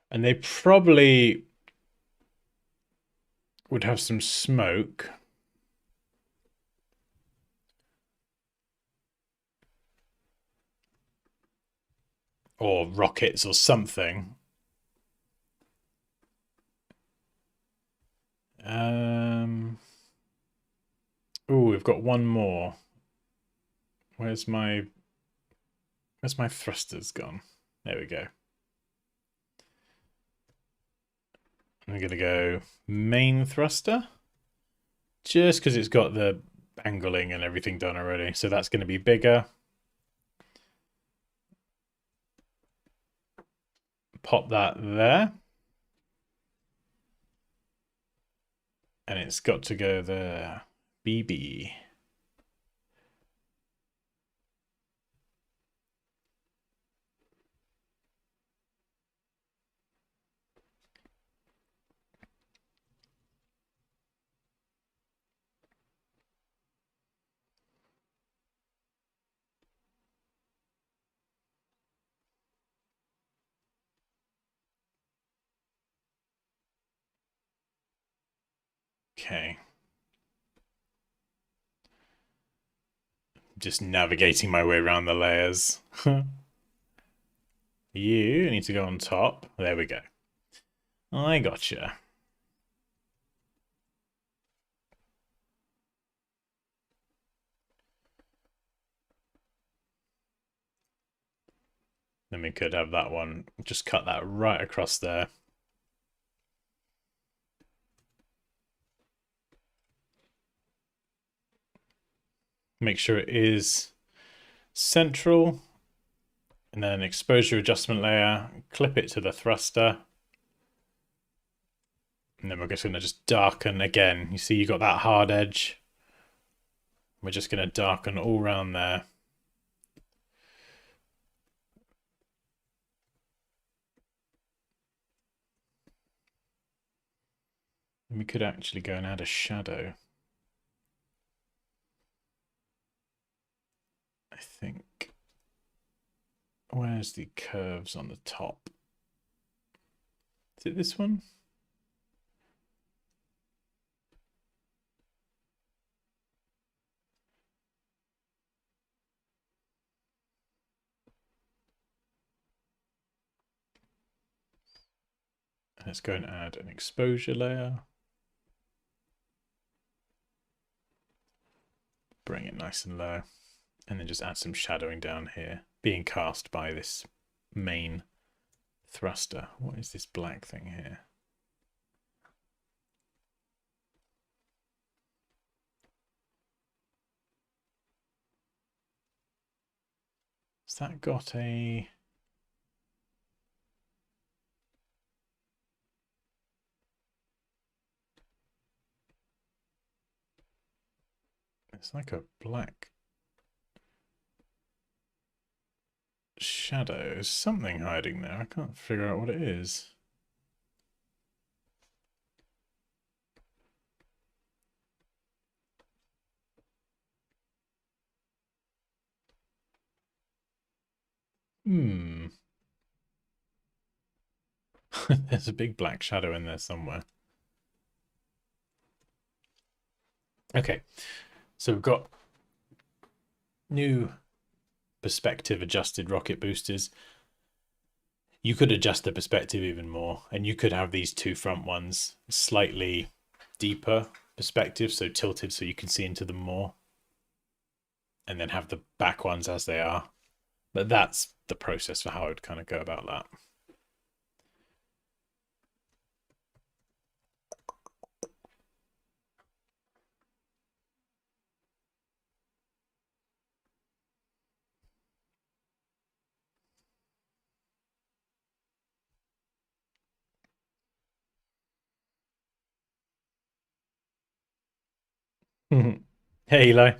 And they probably would have some smoke. Or rockets or something. Oh, we've got one more. Where's my thrusters gone? There we go. I'm gonna go main thruster, just because it's got the angling and everything done already. So that's going to be bigger. Pop that there. And it's got to go there. BB. Okay. Just navigating my way around the layers. You need to go on top. There we go. I gotcha. Then we could have that one. Just cut that right across there. Make sure it is central. And then exposure adjustment layer. Clip it to the thruster. And then we're just going to just darken again. You see you got that hard edge. We're just going to darken all around there. And we could actually go and add a shadow. I think. Where's the curves on the top? Is it this one? Let's go and add an exposure layer. Bring it nice and low. And then just add some shadowing down here, being cast by this main thruster. What is this black thing here? Has that got a... It's like a black shadow. There's something hiding there. I can't figure out what it is. There's a big black shadow in there somewhere. Okay, so we've got new perspective adjusted rocket boosters. You could adjust the perspective even more, and you could have these two front ones slightly deeper perspective, so tilted so you can see into them more, and then have the back ones as they are. But that's the process for how I would kind of go about that. Hey, Eli.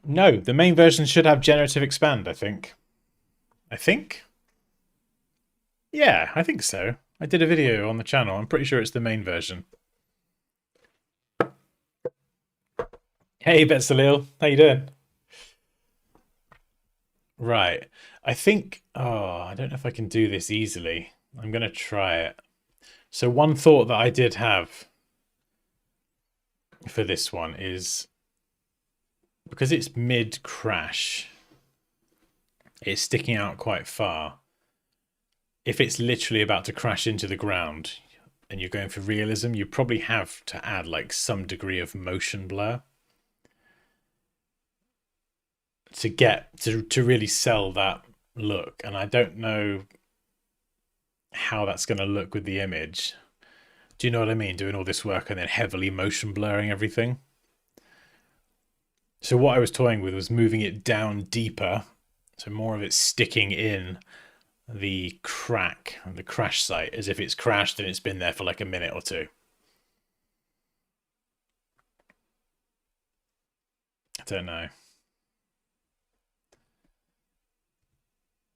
No, the main version should have generative expand, I think. Yeah, I think so. I did a video on the channel. I'm pretty sure it's the main version. Hey, Betsalil. How you doing? Right. I think... Oh, I don't know if I can do this easily. I'm going to try it. So one thought that I did have for this one is... Because it's mid-crash, it's sticking out quite far. If it's literally about to crash into the ground and you're going for realism, you probably have to add like some degree of motion blur to get to really sell that look. And I don't know how that's going to look with the image. Do you know what I mean? Doing all this work and then heavily motion blurring everything. So what I was toying with was moving it down deeper, so more of it sticking in the crack and the crash site, as if it's crashed and it's been there for like a minute or two. I don't know.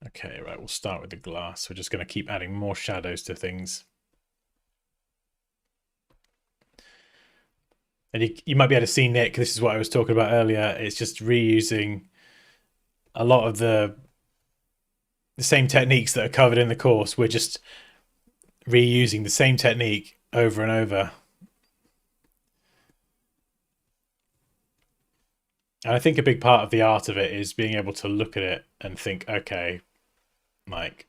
Okay, right, we'll start with the glass. We're just going to keep adding more shadows to things. And you might be able to see, Nick, this is what I was talking about earlier. It's just reusing a lot of the same techniques that are covered in the course. We're just reusing the same technique over and over. And I think a big part of the art of it is being able to look at it and think, okay, like,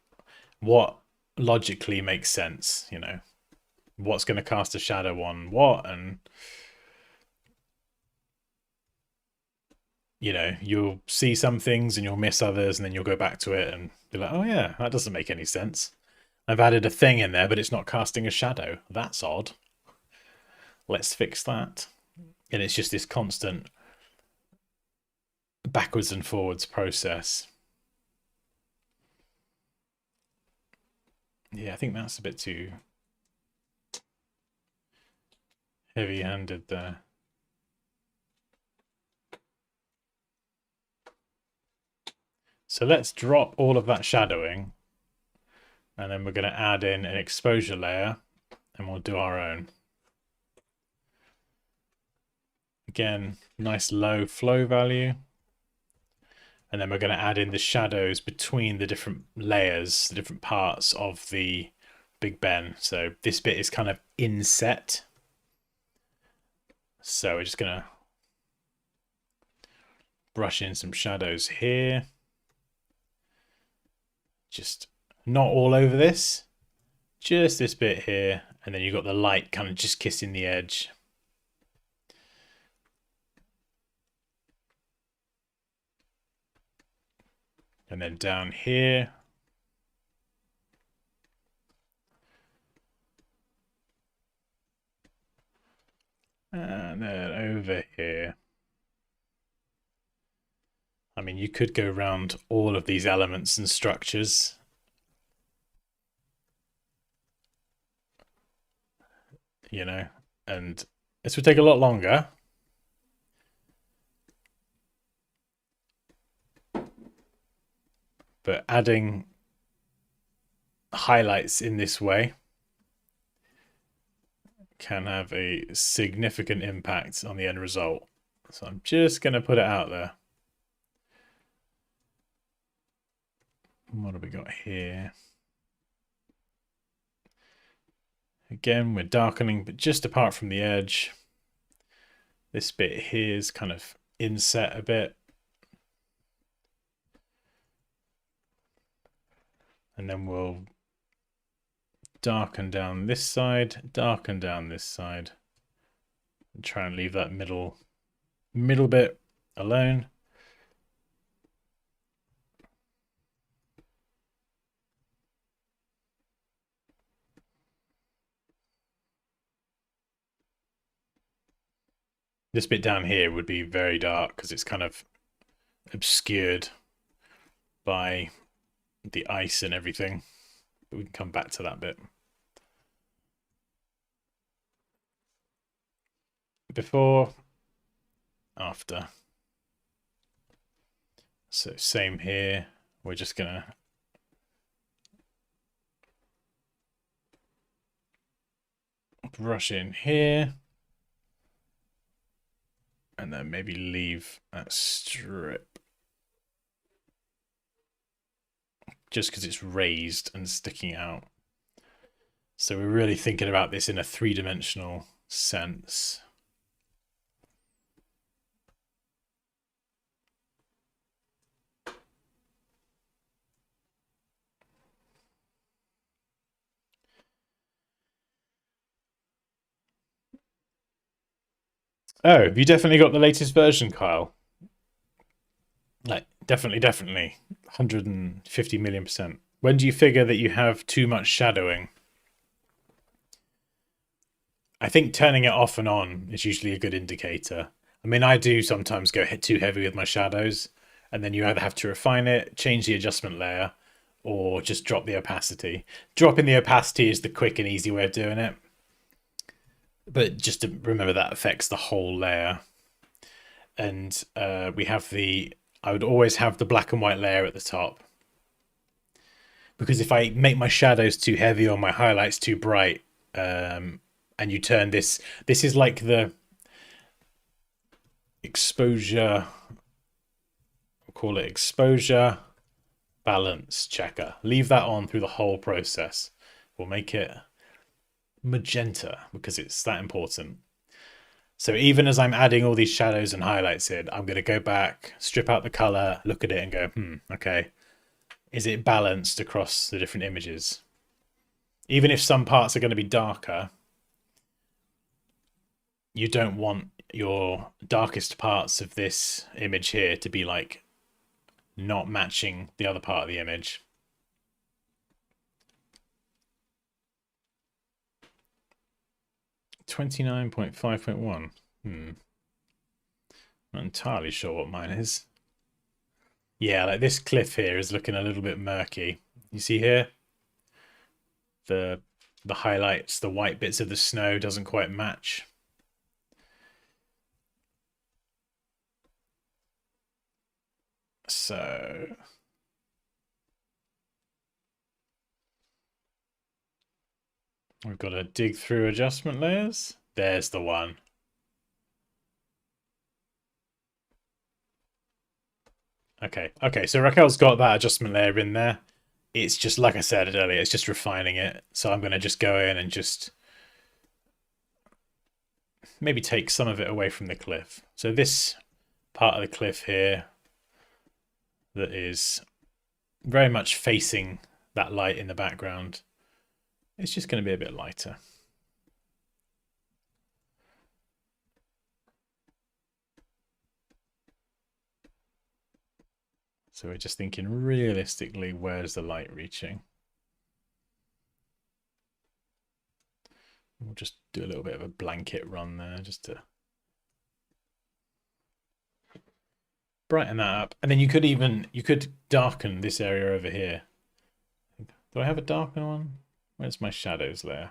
what logically makes sense, you know? What's going to cast a shadow on what? And, you know, you'll see some things and you'll miss others, and then you'll go back to it and be like, oh yeah, that doesn't make any sense. I've added a thing in there, but it's not casting a shadow. That's odd. Let's fix that. And it's just this constant backwards and forwards process. Yeah, I think that's a bit too heavy-handed there. So let's drop all of that shadowing And then we're going to add in an exposure layer and we'll do our own. Again, nice low flow value. And then we're going to add in the shadows between the different layers, the different parts of the Big Ben. So this bit is kind of inset. So we're just going to brush in some shadows here. Just not all over this, just this bit here. And then you've got the light kind of just kissing the edge. And then down here. And then over here. I mean, you could go around all of these elements and structures. You know, and this would take a lot longer. But adding highlights in this way can have a significant impact on the end result. So I'm just going to put it out there. What have we got here? Again, we're darkening, but just apart from the edge. This bit here is kind of inset a bit. And then we'll darken down this side, darken down this side. And try and leave that middle bit alone. This bit down here would be very dark because it's kind of obscured by the ice and everything. But we can come back to that bit. Before, after. So same here. We're just gonna brush in here. And then maybe leave that strip. Just because it's raised and sticking out. So we're really thinking about this in a three-dimensional sense. Oh, have you definitely got the latest version, Kyle? Like, definitely, 150 million%. When do you figure that you have too much shadowing? I think turning it off and on is usually a good indicator. I mean, I do sometimes go too heavy with my shadows, and then you either have to refine it, change the adjustment layer, or just drop the opacity. Dropping the opacity is the quick and easy way of doing it. But just to remember that affects the whole layer. And we have I would always have the black and white layer at the top. Because if I make my shadows too heavy or my highlights too bright, and you turn this is like the exposure, we'll call it exposure balance checker. Leave that on through the whole process. We'll make it magenta because it's that important. So even as I'm adding all these shadows and highlights in, I'm going to go back, strip out the color, look at it and go, okay, is it balanced across the different images? Even if some parts are going to be darker, you don't want your darkest parts of this image here to be like not matching the other part of the image. $29.5.1. Not entirely sure what mine is. Yeah, like this cliff here is looking a little bit murky. You see here? The highlights, the white bits of the snow doesn't quite match. So We've got to dig through adjustment layers. There's the one. Okay, so Raquel's got that adjustment layer in there. It's just, like I said earlier, it's just refining it. So I'm going to just go in and just maybe take some of it away from the cliff. So this part of the cliff here that is very much facing that light in the background, it's just going to be a bit lighter. So we're just thinking realistically, where's the light reaching? We'll just do a little bit of a blanket run there just to brighten that up. And then you could darken this area over here. Do I have a darker one? Where's my shadows layer?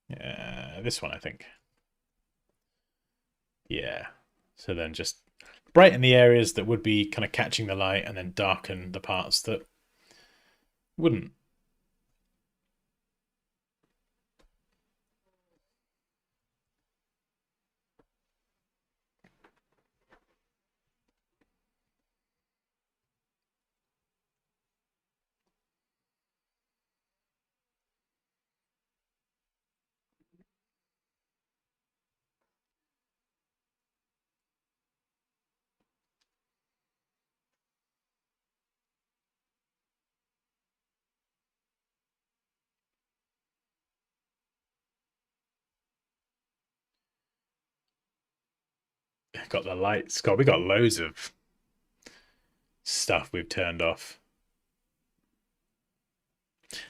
Yeah, this one, I think. Yeah. So then just brighten the areas that would be kind of catching the light and then darken the parts that wouldn't. Got the lights. God, we got loads of stuff we've turned off.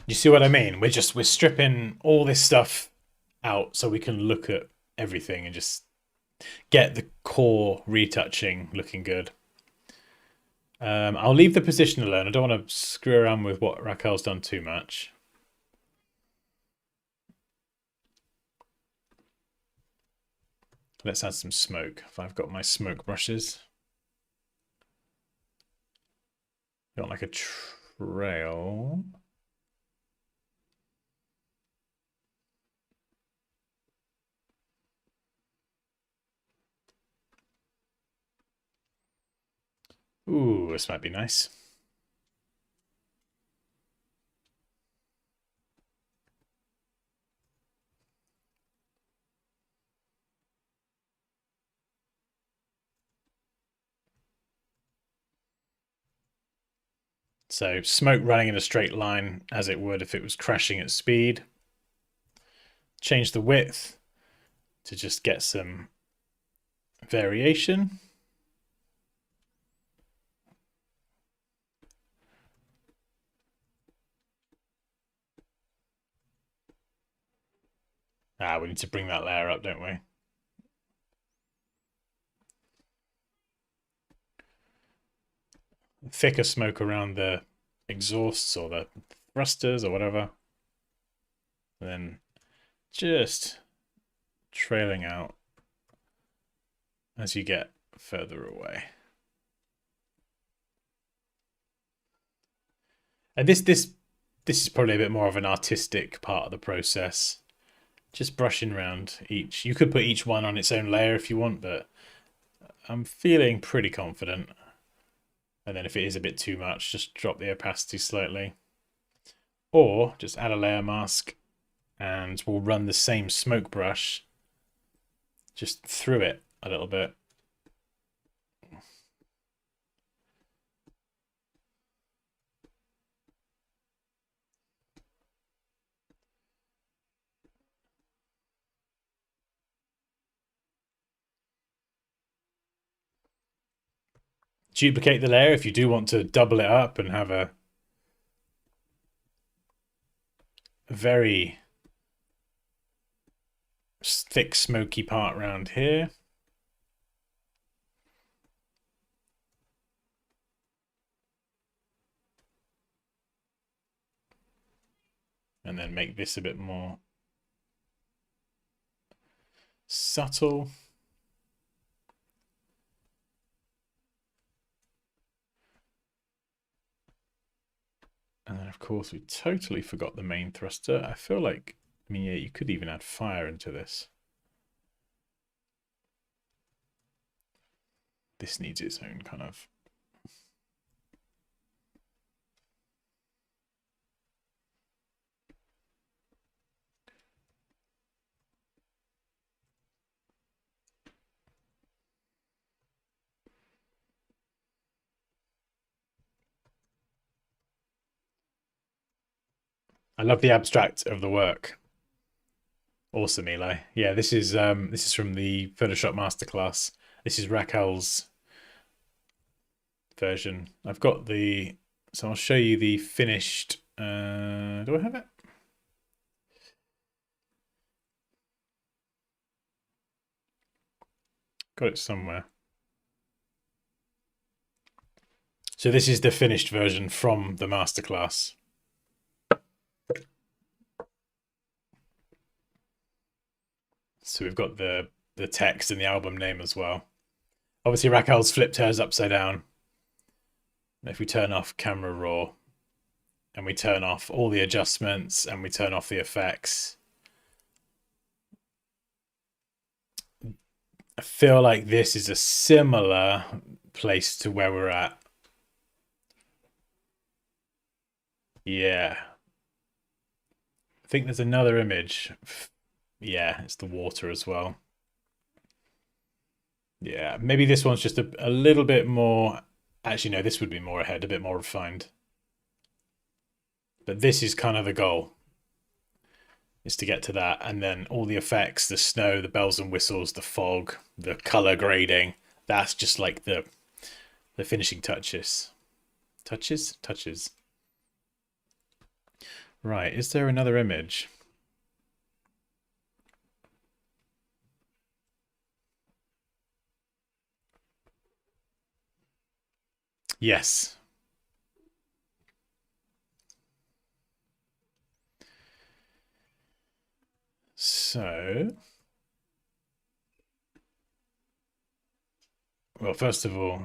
You see what I mean? We're stripping all this stuff out so we can look at everything and just get the core retouching looking good. I'll leave the position alone. I don't want to screw around with what Raquel's done too much. Let's add some smoke. If I've got my smoke brushes. Got like a trail. Ooh, this might be nice. So smoke running in a straight line as it would if it was crashing at speed. Change the width to just get some variation. We need to bring that layer up, don't we? Thicker smoke around the exhausts or the thrusters or whatever. And then just trailing out as you get further away. And this is probably a bit more of an artistic part of the process. Just brushing around each. You could put each one on its own layer if you want, but I'm feeling pretty confident. And then if it is a bit too much, just drop the opacity slightly. Or just add a layer mask and we'll run the same smoke brush just through it a little bit. Duplicate the layer if you do want to double it up and have a very thick smoky part around here. And then make this a bit more subtle. And then, of course, we totally forgot the main thruster. I feel like, I mean, yeah, you could even add fire into this. This needs its own kind of... I love the abstract of the work. Awesome, Eli. Yeah, this is from the Photoshop masterclass. This is Raquel's version. I've got the, so I'll show you the finished. Do I have it? Got it somewhere. So this is the finished version from the masterclass. So we've got the text and the album name as well. Obviously, Raquel's flipped hers upside down. If we turn off camera raw and we turn off all the adjustments and we turn off the effects, I feel like this is a similar place to where we're at. Yeah. I think there's another image. Yeah, it's the water as well. Yeah, maybe this one's just a little bit more. Actually, no, this would be more ahead, a bit more refined. But this is kind of the goal, is to get to that. And then all the effects, the snow, the bells and whistles, the fog, the color grading, that's just like the finishing touches. Touches. Right, is there another image? Yes. So, well, first of all,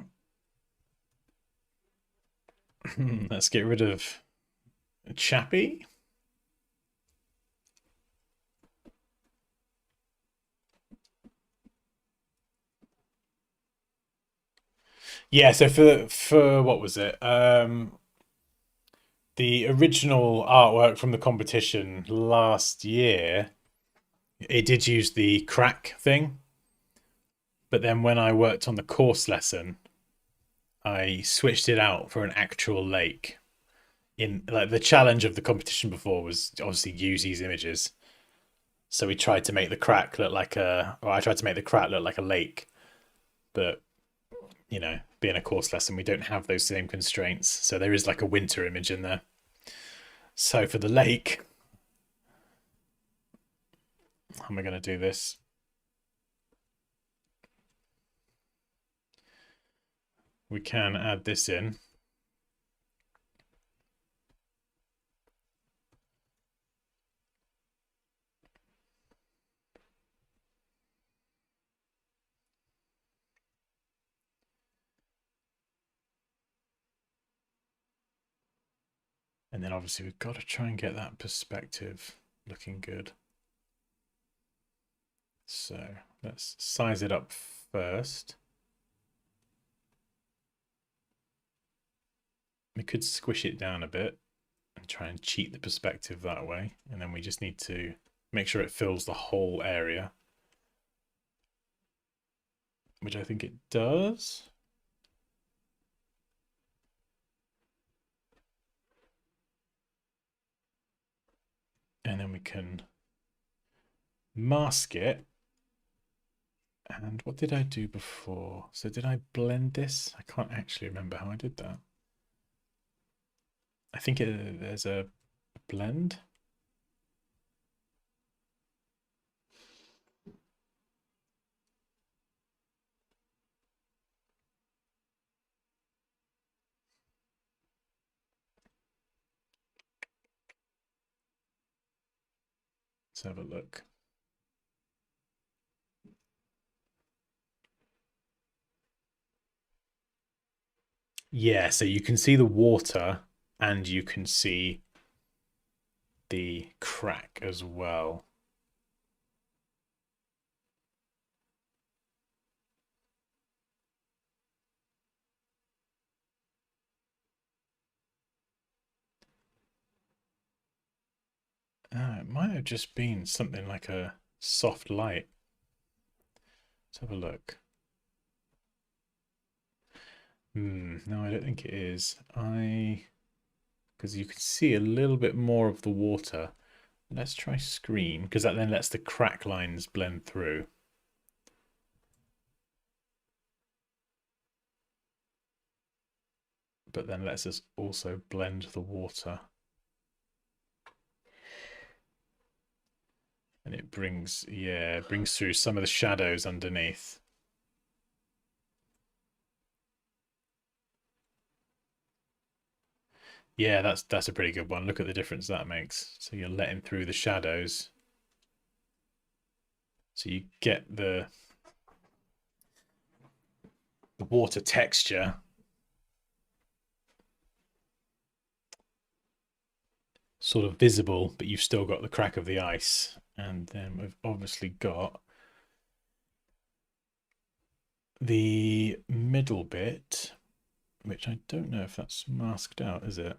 let's get rid of Chappie. Yeah, so for what was it? The original artwork from the competition last year, it did use the crack thing. But then when I worked on the course lesson, I switched it out for an actual lake. In like the challenge of the competition before was obviously use these images. So we tried to make the crack look like or I tried to make the crack look like a lake. But, you know, being a course lesson, we don't have those same constraints. So there is like a winter image in there. So for the lake, how am I going to do this? We can add this in. And then obviously we've got to try and get that perspective looking good. So let's size it up first. We could squish it down a bit and try and cheat the perspective that way. And then we just need to make sure it fills the whole area, which I think it does. And then we can mask it. And what did I do before? So did I blend this? I can't actually remember how I did that. I think there's a blend. Let's have a look. Yeah, so you can see the water and you can see the crack as well. It might have just been something like a soft light. Let's have a look. No, I don't think it is. Because you can see a little bit more of the water. Let's try screen, because that then lets the crack lines blend through. But then lets us also blend the water. And it brings, yeah, it brings through some of the shadows underneath. Yeah, that's a pretty good one. Look at the difference that makes. So you're letting through the shadows. So you get the water texture. Sort of visible, but you've still got the crack of the ice. And then we've obviously got the middle bit, which I don't know if that's masked out, is it?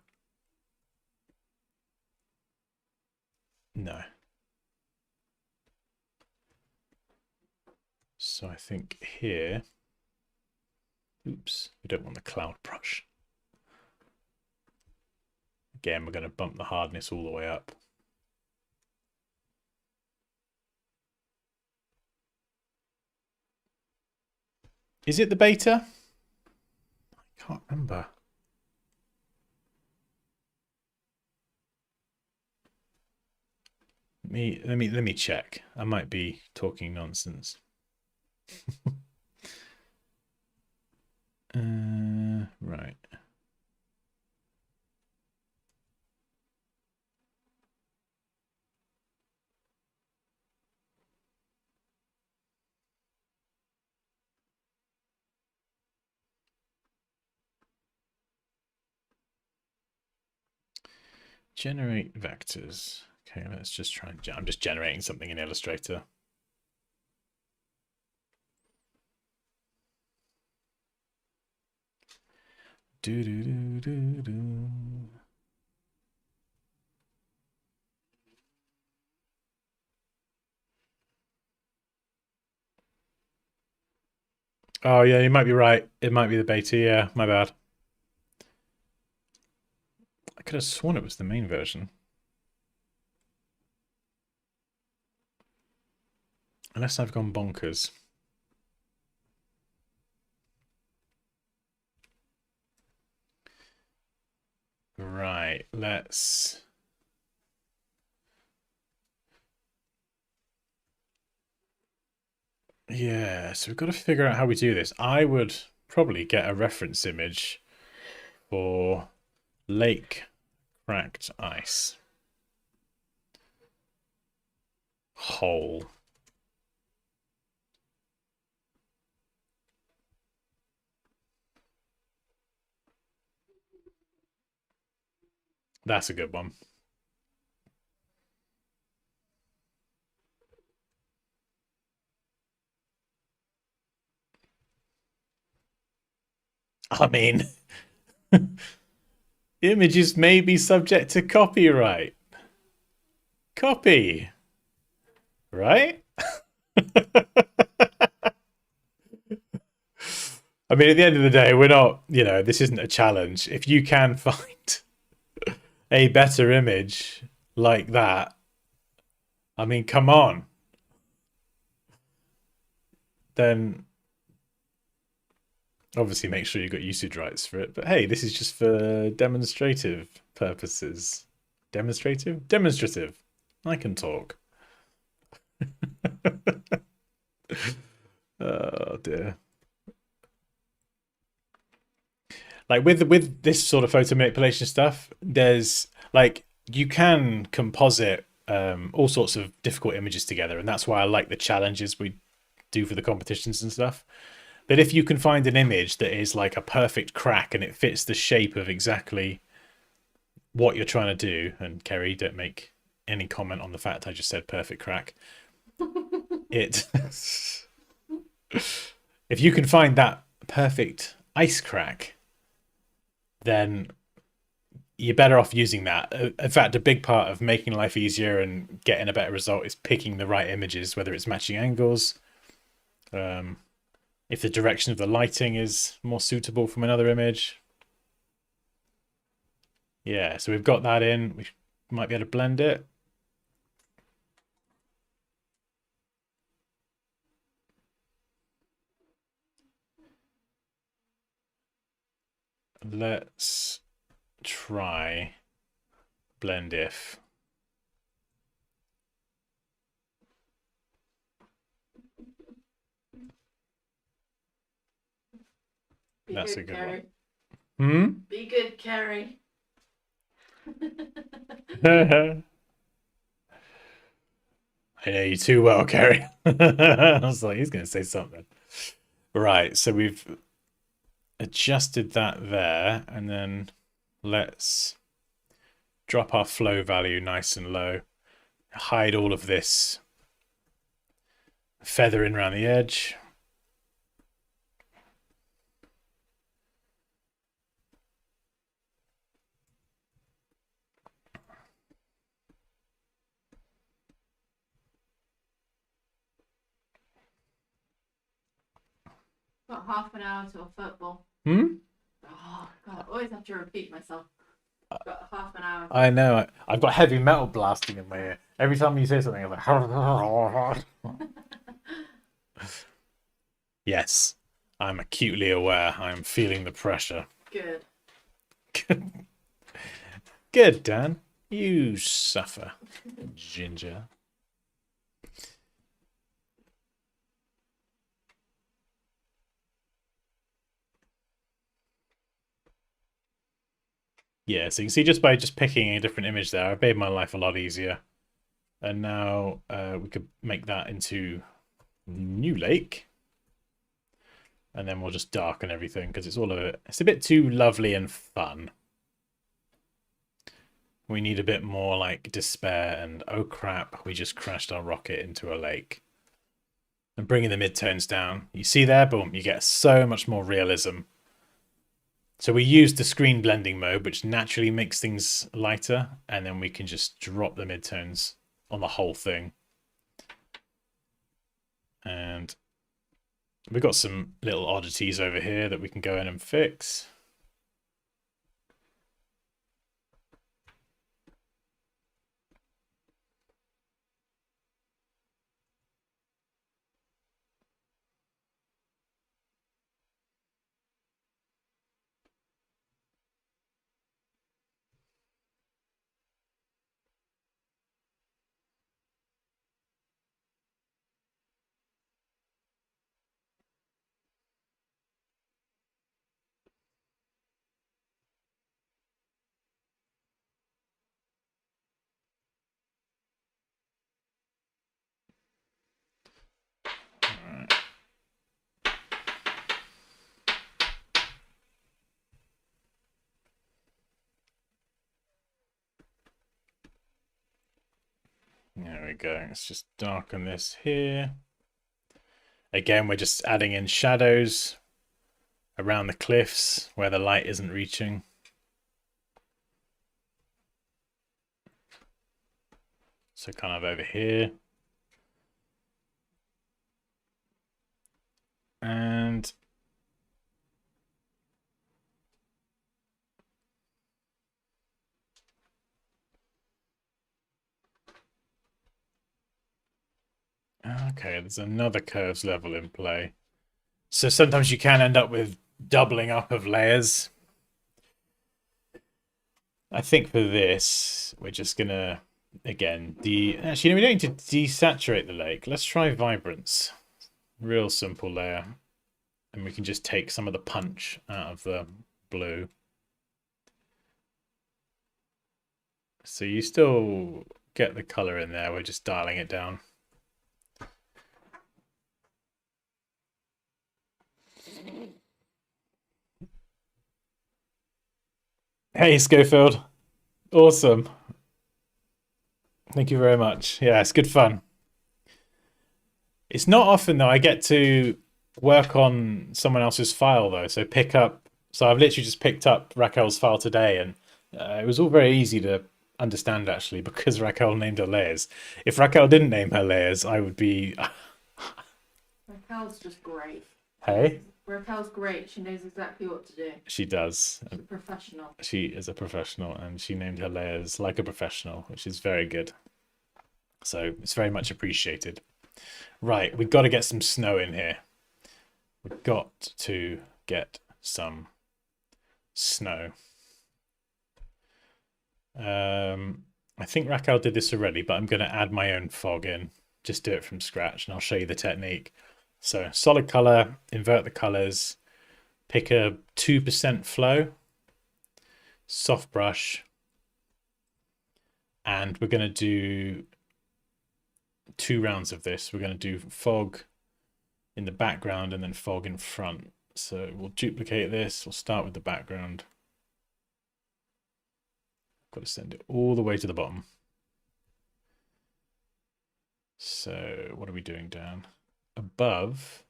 No. So I think here, oops, we don't want the cloud brush. Again, we're going to bump the hardness all the way up. Is it the beta? I can't remember. Let me check. I might be talking nonsense. Right. Generate vectors. Okay, let's just try and I'm just generating something in Illustrator. Do do do do do. Oh yeah, you might be right. It might be the beta. Yeah, my bad. I could have sworn it was the main version. Unless I've gone bonkers. Right, let's... Yeah, so we've got to figure out how we do this. I would probably get a reference image for lake cracked ice. Hole. That's a good one. I mean, images may be subject to copyright. Copy. Right? I mean, at the end of the day, we're not, this isn't a challenge. If you can find a better image like that, I mean, come on. Then obviously make sure you've got usage rights for it. But hey, this is just for demonstrative purposes. Demonstrative? Demonstrative. I can talk. Oh dear. Like with this sort of photo manipulation stuff, there's like you can composite all sorts of difficult images together, and that's why I like the challenges we do for the competitions and stuff. But if you can find an image that is like a perfect crack and it fits the shape of exactly what you're trying to do, and Kerry, don't make any comment on the fact I just said perfect crack. It if you can find that perfect ice crack, then you're better off using that. In fact, a big part of making life easier and getting a better result is picking the right images, whether it's matching angles, if the direction of the lighting is more suitable from another image. Yeah, so we've got that in. We might be able to blend it. Let's try blend if. That's a good Kerry. one. Be good, Kerry. I know you too well, Kerry. I was like, he's going to say something. Right, so we've adjusted that there, and then let's drop our flow value nice and low. Hide all of this feathering around the edge. Got half an hour till football. Hmm? Oh, God, I always have to repeat myself. Got half an hour. I know. I've got heavy metal blasting in my ear. Every time you say something, I'm like... Yes, I'm acutely aware. I'm feeling the pressure. Good. Good, Dan. You suffer, Ginger. Yeah, so you can see just by picking a different image there, I've made my life a lot easier. And now we could make that into New Lake. And then we'll just darken everything because it's a bit too lovely and fun. We need a bit more like despair and oh crap, we just crashed our rocket into a lake. And bringing the midtones down. You see there, boom, you get so much more realism. So we use the screen blending mode, which naturally makes things lighter, and then we can just drop the midtones on the whole thing. And we've got some little oddities over here that we can go in and fix. There we go. Let's just darken this here. Again, we're just adding in shadows around the cliffs where the light isn't reaching. So kind of over here. And okay, there's another curves level in play. So sometimes you can end up with doubling up of layers. I think for this, we're just gonna, again, actually, no, we don't need to desaturate the lake. Let's try vibrance. Real simple layer. And we can just take some of the punch out of the blue. So you still get the color in there. We're just dialing it down. Hey, Schofield. Awesome. Thank you very much. Yeah, it's good fun. It's not often though I get to work on someone else's file though. So pick up. So I've literally just picked up Raquel's file today, and it was all very easy to understand actually because Raquel named her layers. If Raquel didn't name her layers, I would be. Raquel's just great. Hey, Raquel's great. She knows exactly what to do. she does. She's a professional. She is a professional, and she named her layers like a professional, which is very good. So it's very much appreciated. Right, we've got to get some snow in here. We've got to get some snow. I think Raquel did this already, but I'm going to add my own fog in. Just do it from scratch, and I'll show you the technique. So solid color, invert the colors, pick a 2% flow, soft brush, and we're going to do 2 rounds of this. We're going to do fog in the background and then fog in front. So we'll duplicate this. We'll start with the background. Got to send it all the way to the bottom. So what are we doing down? Above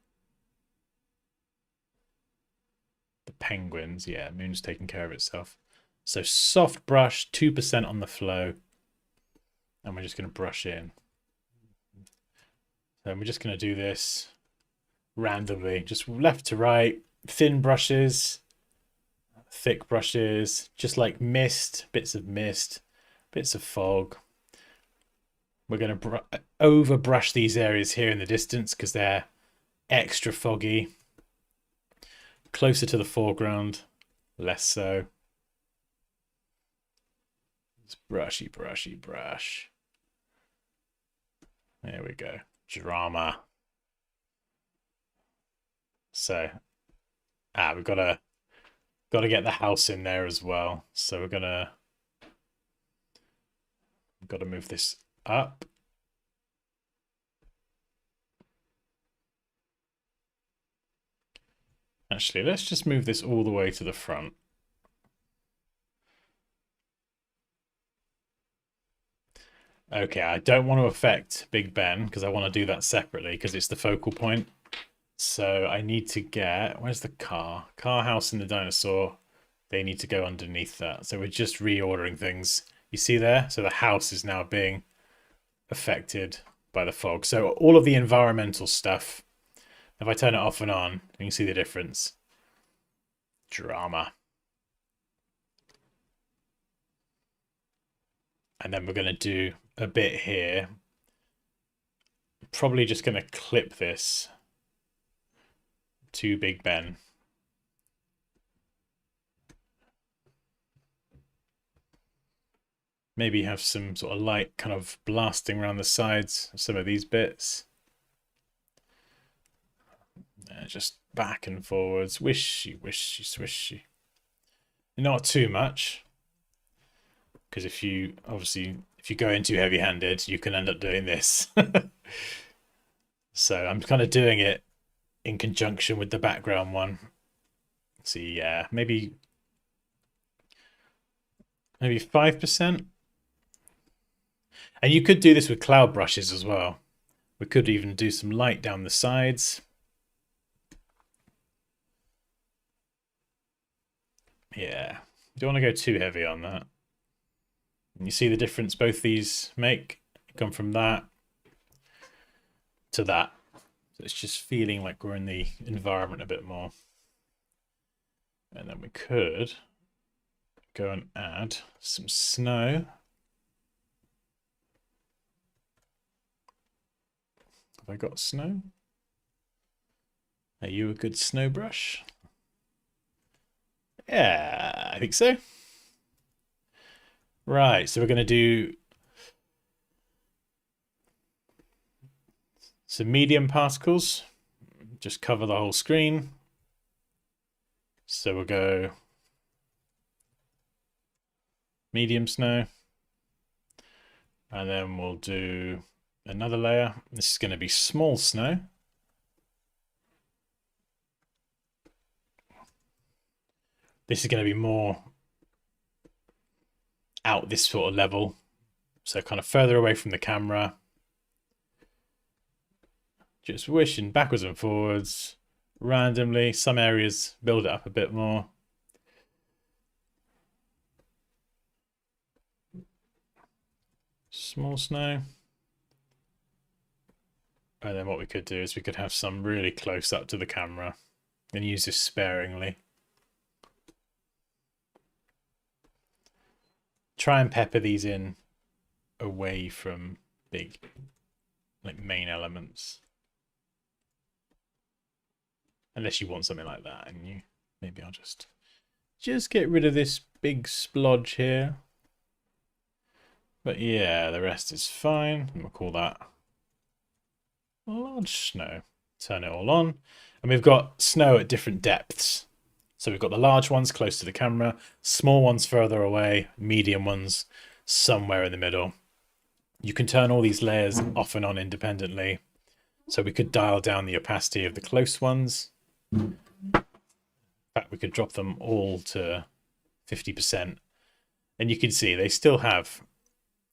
the penguins. Yeah, Moon's taking care of itself. So soft brush, 2% on the flow. And we're just going to brush in. So we're just going to do this randomly, just left to right, thin brushes, thick brushes, just like mist, bits of fog. We're going to over brush these areas here in the distance because they're extra foggy. Closer to the foreground, less so. It's brushy, brushy, brush. There we go. Drama. So, we've got to get the house in there as well. So we've got to move this up. Actually, let's just move this all the way to the front. Okay, I don't want to affect Big Ben because I want to do that separately because it's the focal point. So I need to get, where's the car? Car, house, and the dinosaur. They need to go underneath that. So we're just reordering things. You see there? So the house is now being affected by the fog. So all of the environmental stuff, if I turn it off and on, you can see the difference. Drama. And then we're going to do a bit here. Probably just going to clip this to Big Ben. Maybe have some sort of light kind of blasting around the sides of some of these bits. Just back and forwards, wishy, wishy, swishy. Not too much, because if you go in too heavy-handed, you can end up doing this. So I'm kind of doing it in conjunction with the background one. So yeah, maybe 5%. And you could do this with cloud brushes as well. We could even do some light down the sides. Yeah, you don't want to go too heavy on that. And you see the difference both these make? Come from that to that. So it's just feeling like we're in the environment a bit more. And then we could go and add some snow. Have I got snow? Are you a good snow brush? Yeah, I think so. Right, so we're going to do some medium particles. Just cover the whole screen. So we'll go medium snow. And then we'll do another layer. This is going to be small snow. This is going to be more out this sort of level. So kind of further away from the camera. Just wishing backwards and forwards randomly. Some areas build it up a bit more. Small snow. And then what we could do is we could have some really close up to the camera and use this sparingly. Try and pepper these in away from big, like, main elements. Unless you want something like that, and you maybe I'll just get rid of this big splodge here. But yeah, the rest is fine. And we'll call that large snow. Turn it all on. And we've got snow at different depths. So we've got the large ones close to the camera, small ones further away, medium ones somewhere in the middle. You can turn all these layers off and on independently. So we could dial down the opacity of the close ones. In fact, we could drop them all to 50%. And you can see they still have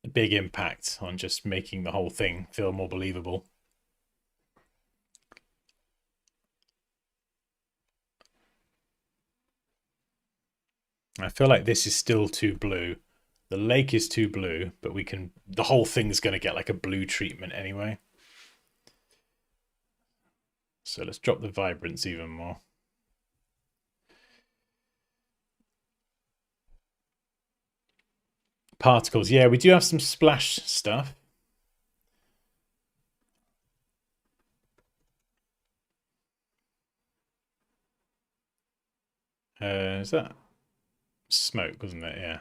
a big impact on just making the whole thing feel more believable. I feel like this is still too blue. The lake is too blue, but the whole thing's going to get like a blue treatment anyway. So let's drop the vibrance even more. Particles. Yeah, we do have some splash stuff. Is that smoke, wasn't it? Yeah.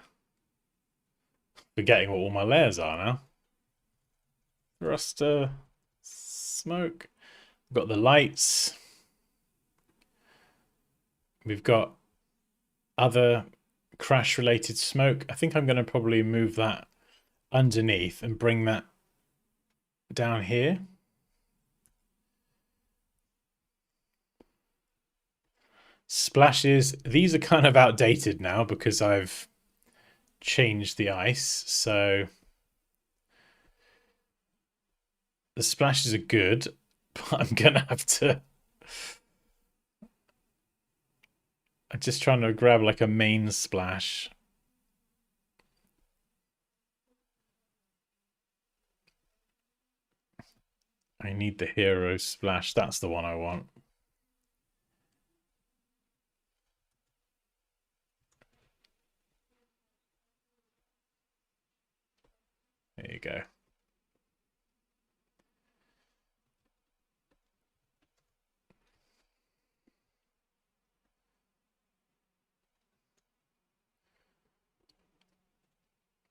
Forgetting what all my layers are now. Rust, smoke. We've got the lights. We've got other crash related smoke. I think I'm going to probably move that underneath and bring that down here. Splashes. These are kind of outdated now because I've changed the ice. So the splashes are good, but I'm going to have to... I'm just trying to grab like a main splash. I need the hero splash. That's the one I want. There you go.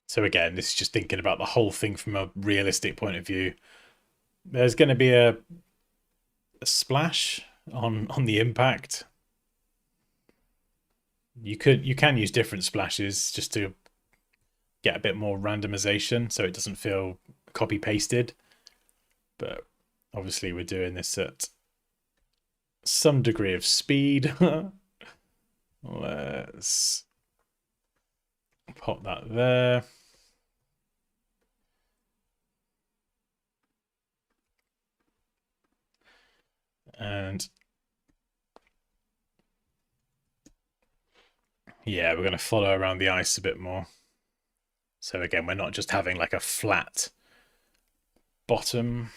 So again, this is just thinking about the whole thing from a realistic point of view. There's going to be a splash on the impact. You can use different splashes just to get a bit more randomization so it doesn't feel copy pasted. But obviously we're doing this at some degree of speed. Let's pop that there. And yeah, we're going to follow around the ice a bit more. So again, we're not just having like a flat bottom.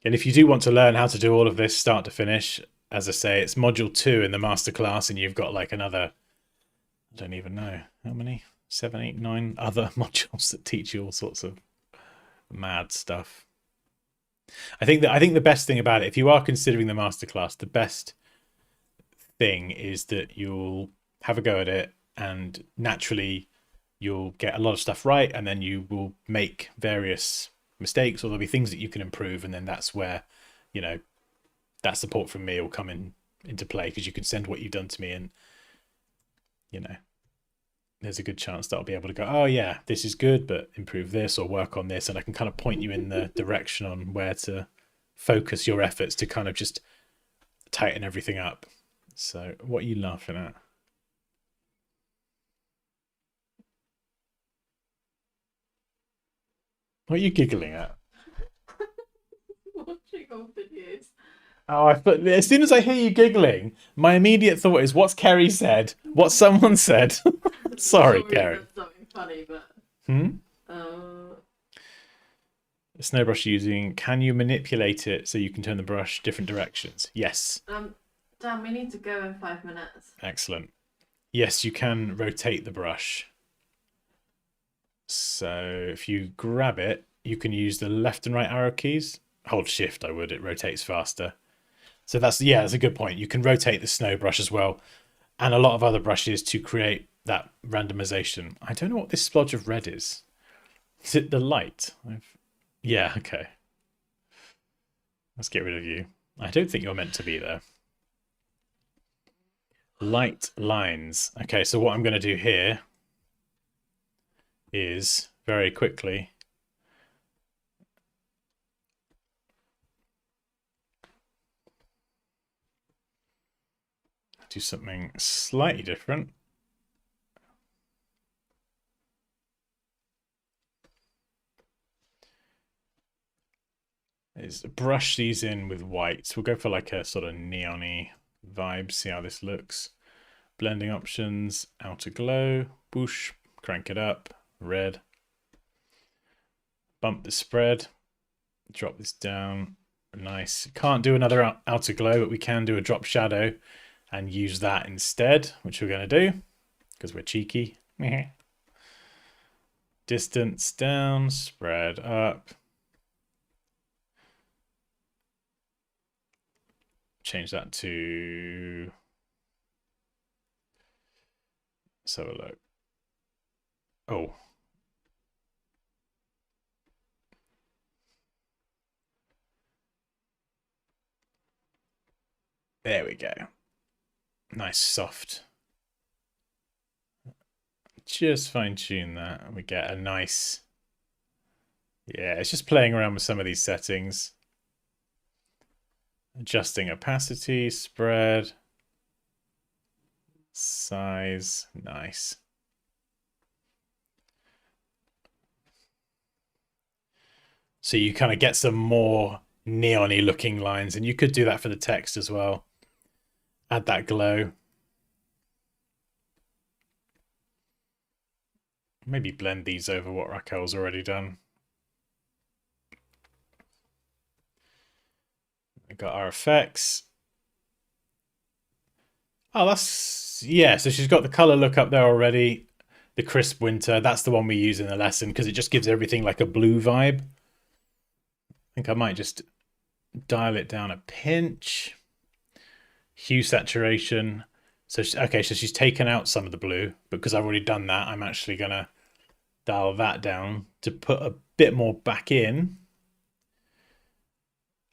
And if you do want to learn how to do all of this start to finish, as I say, it's module 2 in the masterclass, and you've got like another, I don't even know how many, 7, 8, 9 other modules that teach you all sorts of mad stuff. I think the best thing about it, if you are considering the masterclass, the best thing is that you'll have a go at it, and naturally you'll get a lot of stuff right, and then you will make various mistakes, or there'll be things that you can improve, and then that's where, you know, that support from me will come into play, because you can send what you've done to me, and, you know, there's a good chance that I'll be able to go, oh yeah, this is good, but improve this or work on this, and I can kind of point you in the direction on where to focus your efforts to kind of just tighten everything up. So what are you laughing at? What are you giggling at? Watching old videos. Oh, I thought as soon as I hear you giggling, my immediate thought is what's Kerry said, what someone said. Sorry, I'm sure we Kerry. said something funny, but Hmm? uh, Snow brush using, can you manipulate it so you can turn the brush different directions? Yes. Dan, we need to go in 5 minutes. Excellent. Yes, you can rotate the brush. So if you grab it, you can use the left and right arrow keys. Hold shift, I would, it rotates faster. So that's a good point. You can rotate the snow brush as well, and a lot of other brushes to create that randomization. I don't know what this splodge of red is. Is it the light? Yeah, okay. Let's get rid of you. I don't think you're meant to be there. Light lines. Okay, so what I'm going to do here is very quickly do something slightly different. Is brush these in with whites. We'll go for like a sort of neon-y vibe, see how this looks. Blending options, outer glow, boosh, crank it up, red. Bump the spread, drop this down, nice. Can't do another outer glow, but we can do a drop shadow and use that instead, which we're going to do because we're cheeky. Distance down, spread up. Change that to, let's have a look. Oh. There we go. Nice soft. Just fine tune that and we get a nice, yeah, it's just playing around with some of these settings. Adjusting opacity, spread, size, nice. So you kind of get some more neon-y looking lines, and you could do that for the text as well. Add that glow. Maybe blend these over what Raquel's already done. We got our effects. Oh, that's, yeah, so she's got the color look up there already. The crisp winter, that's the one we use in the lesson because it just gives everything like a blue vibe. I think I might just dial it down a pinch. Hue saturation. So, okay, so she's taken out some of the blue, but because I've already done that, I'm actually going to dial that down to put a bit more back in.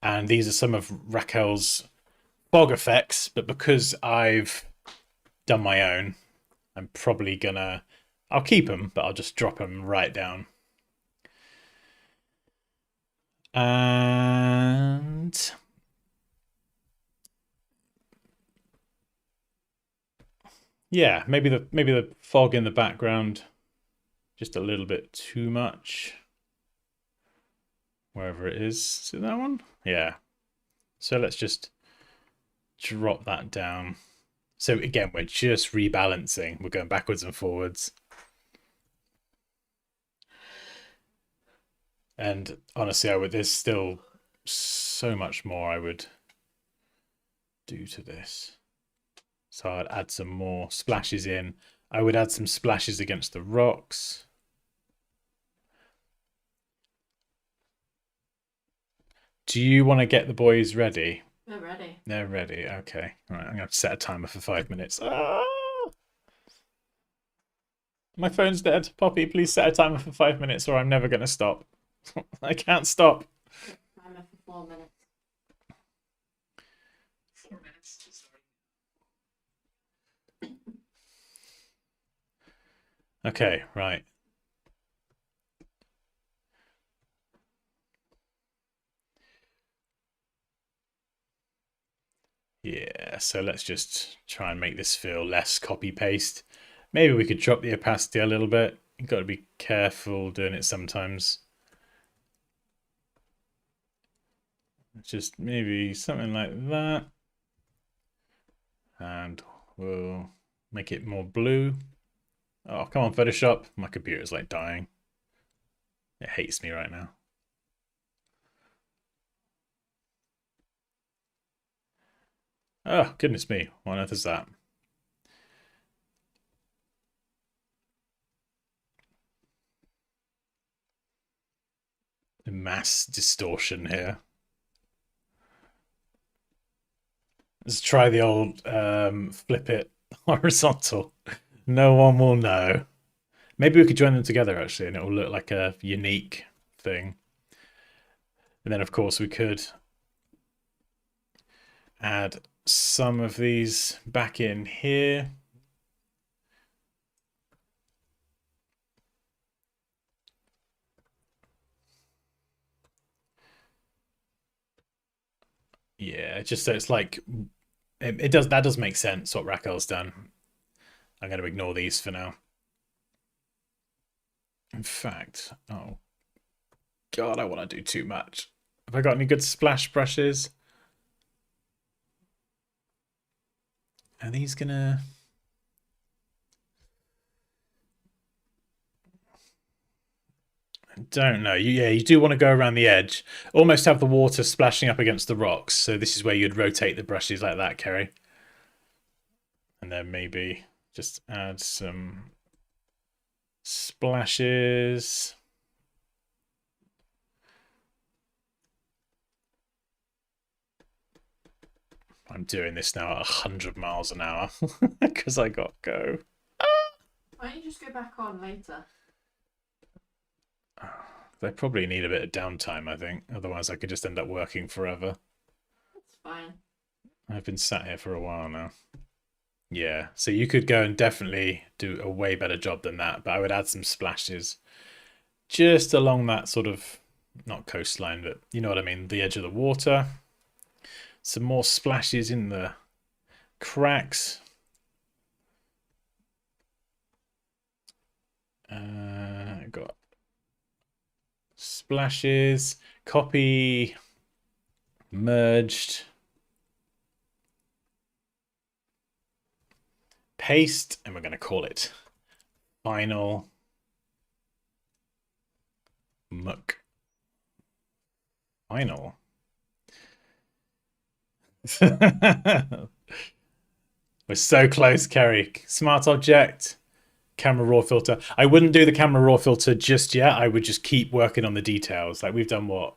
And these are some of Raquel's fog effects, but because I've done my own, I'm probably gonna, I'll keep them, but I'll just drop them right down. And yeah, maybe the fog in the background just a little bit too much. Wherever it is. Is it that one? Yeah. So let's just drop that down. So again, we're just rebalancing. We're going backwards and forwards. And honestly, there's still so much more I would do to this. So I'd add some more splashes in. I would add some splashes against the rocks. Do you want to get the boys ready? They're ready. They're ready. Okay. All right. I'm going to set a timer for 5 minutes. Ah! My phone's dead. Poppy, please set a timer for 5 minutes or I'm never going to stop. I can't stop. Timer for 4 minutes. 4 minutes. Okay, right. Yeah, so let's just try and make this feel less copy paste. Maybe we could drop the opacity a little bit. You've got to be careful doing it sometimes. Just maybe something like that. And we'll make it more blue. Oh, come on, Photoshop. My computer's like dying. It hates me right now. Oh, goodness me. What on earth is that? Mass distortion here. Let's try the old flip it horizontal. No one will know. Maybe we could join them together actually, and it will look like a unique thing. And then, of course, we could add some of these back in here. Yeah, just so it's like it does. That does make sense what Raquel's done. I'm going to ignore these for now. In fact, oh God, I want to do too much. Have I got any good splash brushes? Are these gonna... I don't know. Yeah, you do want to go around the edge. Almost have the water splashing up against the rocks. So this is where you'd rotate the brushes like that, Kerry. And then maybe just add some splashes. I'm doing this now at 100 miles an hour because I got go. Why don't you just go back on later? They probably need a bit of downtime, I think. Otherwise, I could just end up working forever. That's fine. I've been sat here for a while now. Yeah, so you could go and definitely do a way better job than that, but I would add some splashes just along that sort of, not coastline, but you know what I mean, the edge of the water. Some more splashes in the cracks. Got splashes, copy, merged, paste, and we're going to call it final muck. Final. We're so close, Kerry. Smart object. Camera raw filter. I wouldn't do the camera raw filter just yet. I would just keep working on the details. Like we've done what?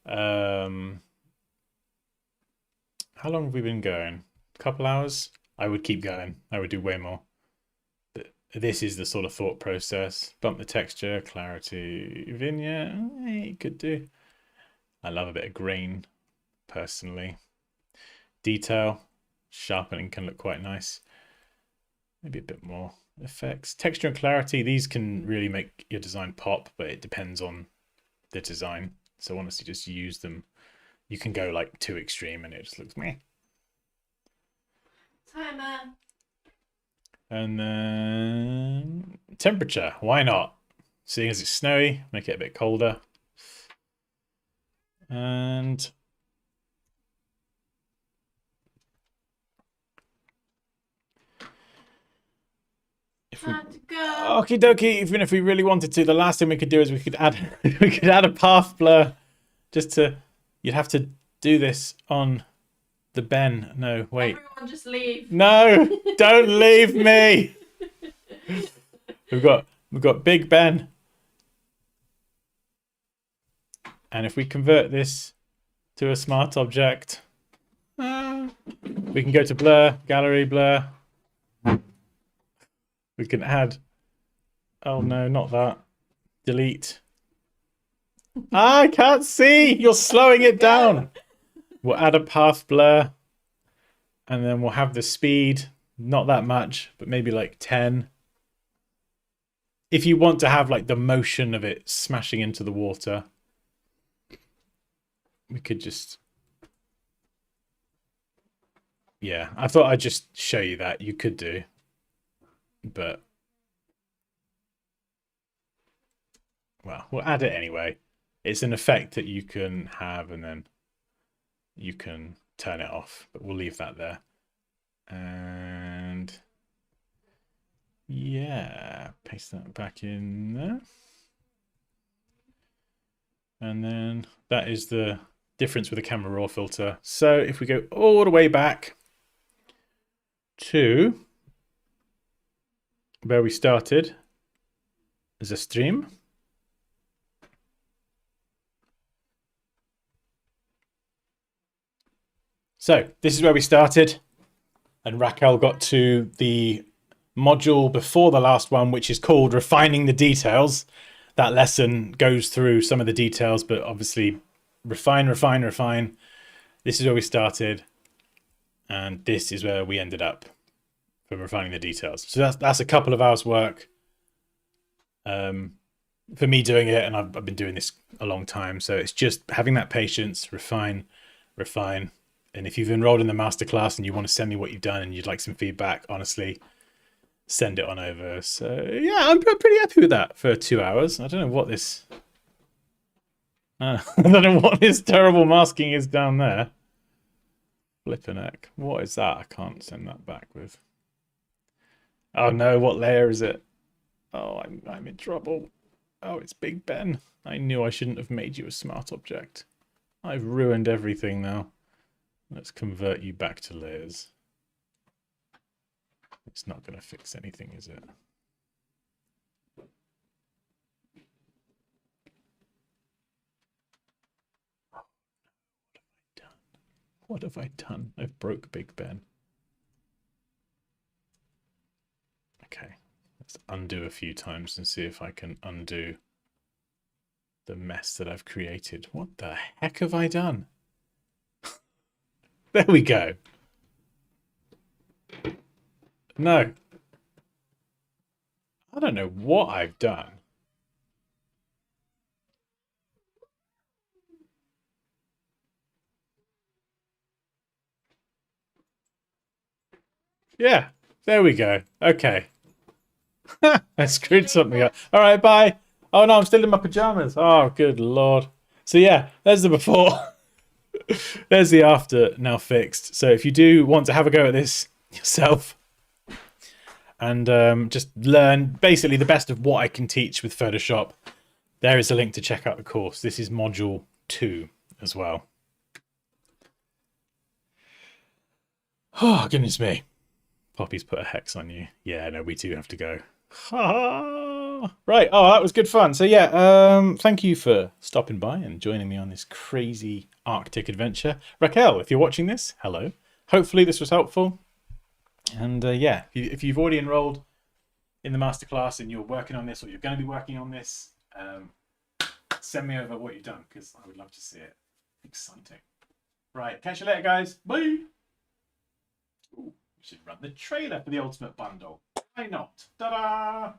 How long have we been going? A couple hours? I would keep going. I would do way more. But this is the sort of thought process. Bump the texture, clarity, vignette. You could do. I love a bit of green, personally. Detail, sharpening can look quite nice. Maybe a bit more. Effects, texture and clarity, these can really make your design pop, but it depends on the design. So honestly, just use them. You can go like too extreme and it just looks meh. Timer. And then temperature, why not? Seeing as it's snowy, make it a bit colder. And Time to go. okie dokie, even if we really wanted to, the last thing we could do is we could add a path blur just to, you'd have to do this on the Ben. No, wait. Everyone just leave. No, don't leave me. We've got Big Ben. And if we convert this to a smart object, we can go to blur, gallery blur. We can add, oh no, not that. Delete. I can't see. You're slowing it down. We'll add a path blur. And then we'll have the speed. Not that much, but maybe like 10. If you want to have like the motion of it smashing into the water, we could just... yeah, I thought I'd just show you that you could do, but well, we'll add it anyway. It's an effect that you can have and then you can turn it off, but we'll leave that there. And yeah, paste that back in there. And then that is the difference with the camera raw filter. So if we go all the way back to where we started as a stream. So this is where we started, and Raquel got to the module before the last one, which is called Refining the Details. That lesson goes through some of the details, but obviously refine, refine, refine. This is where we started, and this is where we ended up from refining the details. So that's a couple of hours work for me doing it, and I've been doing this a long time. So it's just having that patience, refine, refine. And if you've enrolled in the masterclass and you want to send me what you've done and you'd like some feedback, honestly, send it on over. So yeah, I'm pretty happy with that for 2 hours. I don't know what this... I don't know what this terrible masking is down there. Flippin' heck. What is that? I can't send that back with. Oh no, what layer is it? Oh, I'm in trouble. Oh, it's Big Ben. I knew I shouldn't have made you a smart object. I've ruined everything now. Let's convert you back to layers. It's not going to fix anything, is it? What have I done? I've broke Big Ben. Okay, let's undo a few times and see if I can undo the mess that I've created. What the heck have I done? There we go. No. I don't know what I've done. Yeah, there we go. Okay. I screwed something up. All right, bye. Oh no, I'm still in my pajamas. Oh, good Lord. So yeah, there's the before. There's the after now fixed. So if you do want to have a go at this yourself and just learn basically the best of what I can teach with Photoshop, there is a link to check out the course. This is module 2 as well. Oh, goodness me. Poppy's put a hex on you. Yeah, no, we do have to go. Right. Oh, that was good fun. So yeah, thank you for stopping by and joining me on this crazy Arctic adventure. Raquel, if you're watching this, hello. Hopefully this was helpful. And yeah, if you've already enrolled in the masterclass and you're working on this or you're going to be working on this, send me over what you've done because I would love to see it. Exciting. Right. Catch you later, guys. Bye. Ooh, we should run the trailer for the Ultimate Bundle. Why not? Ta-da!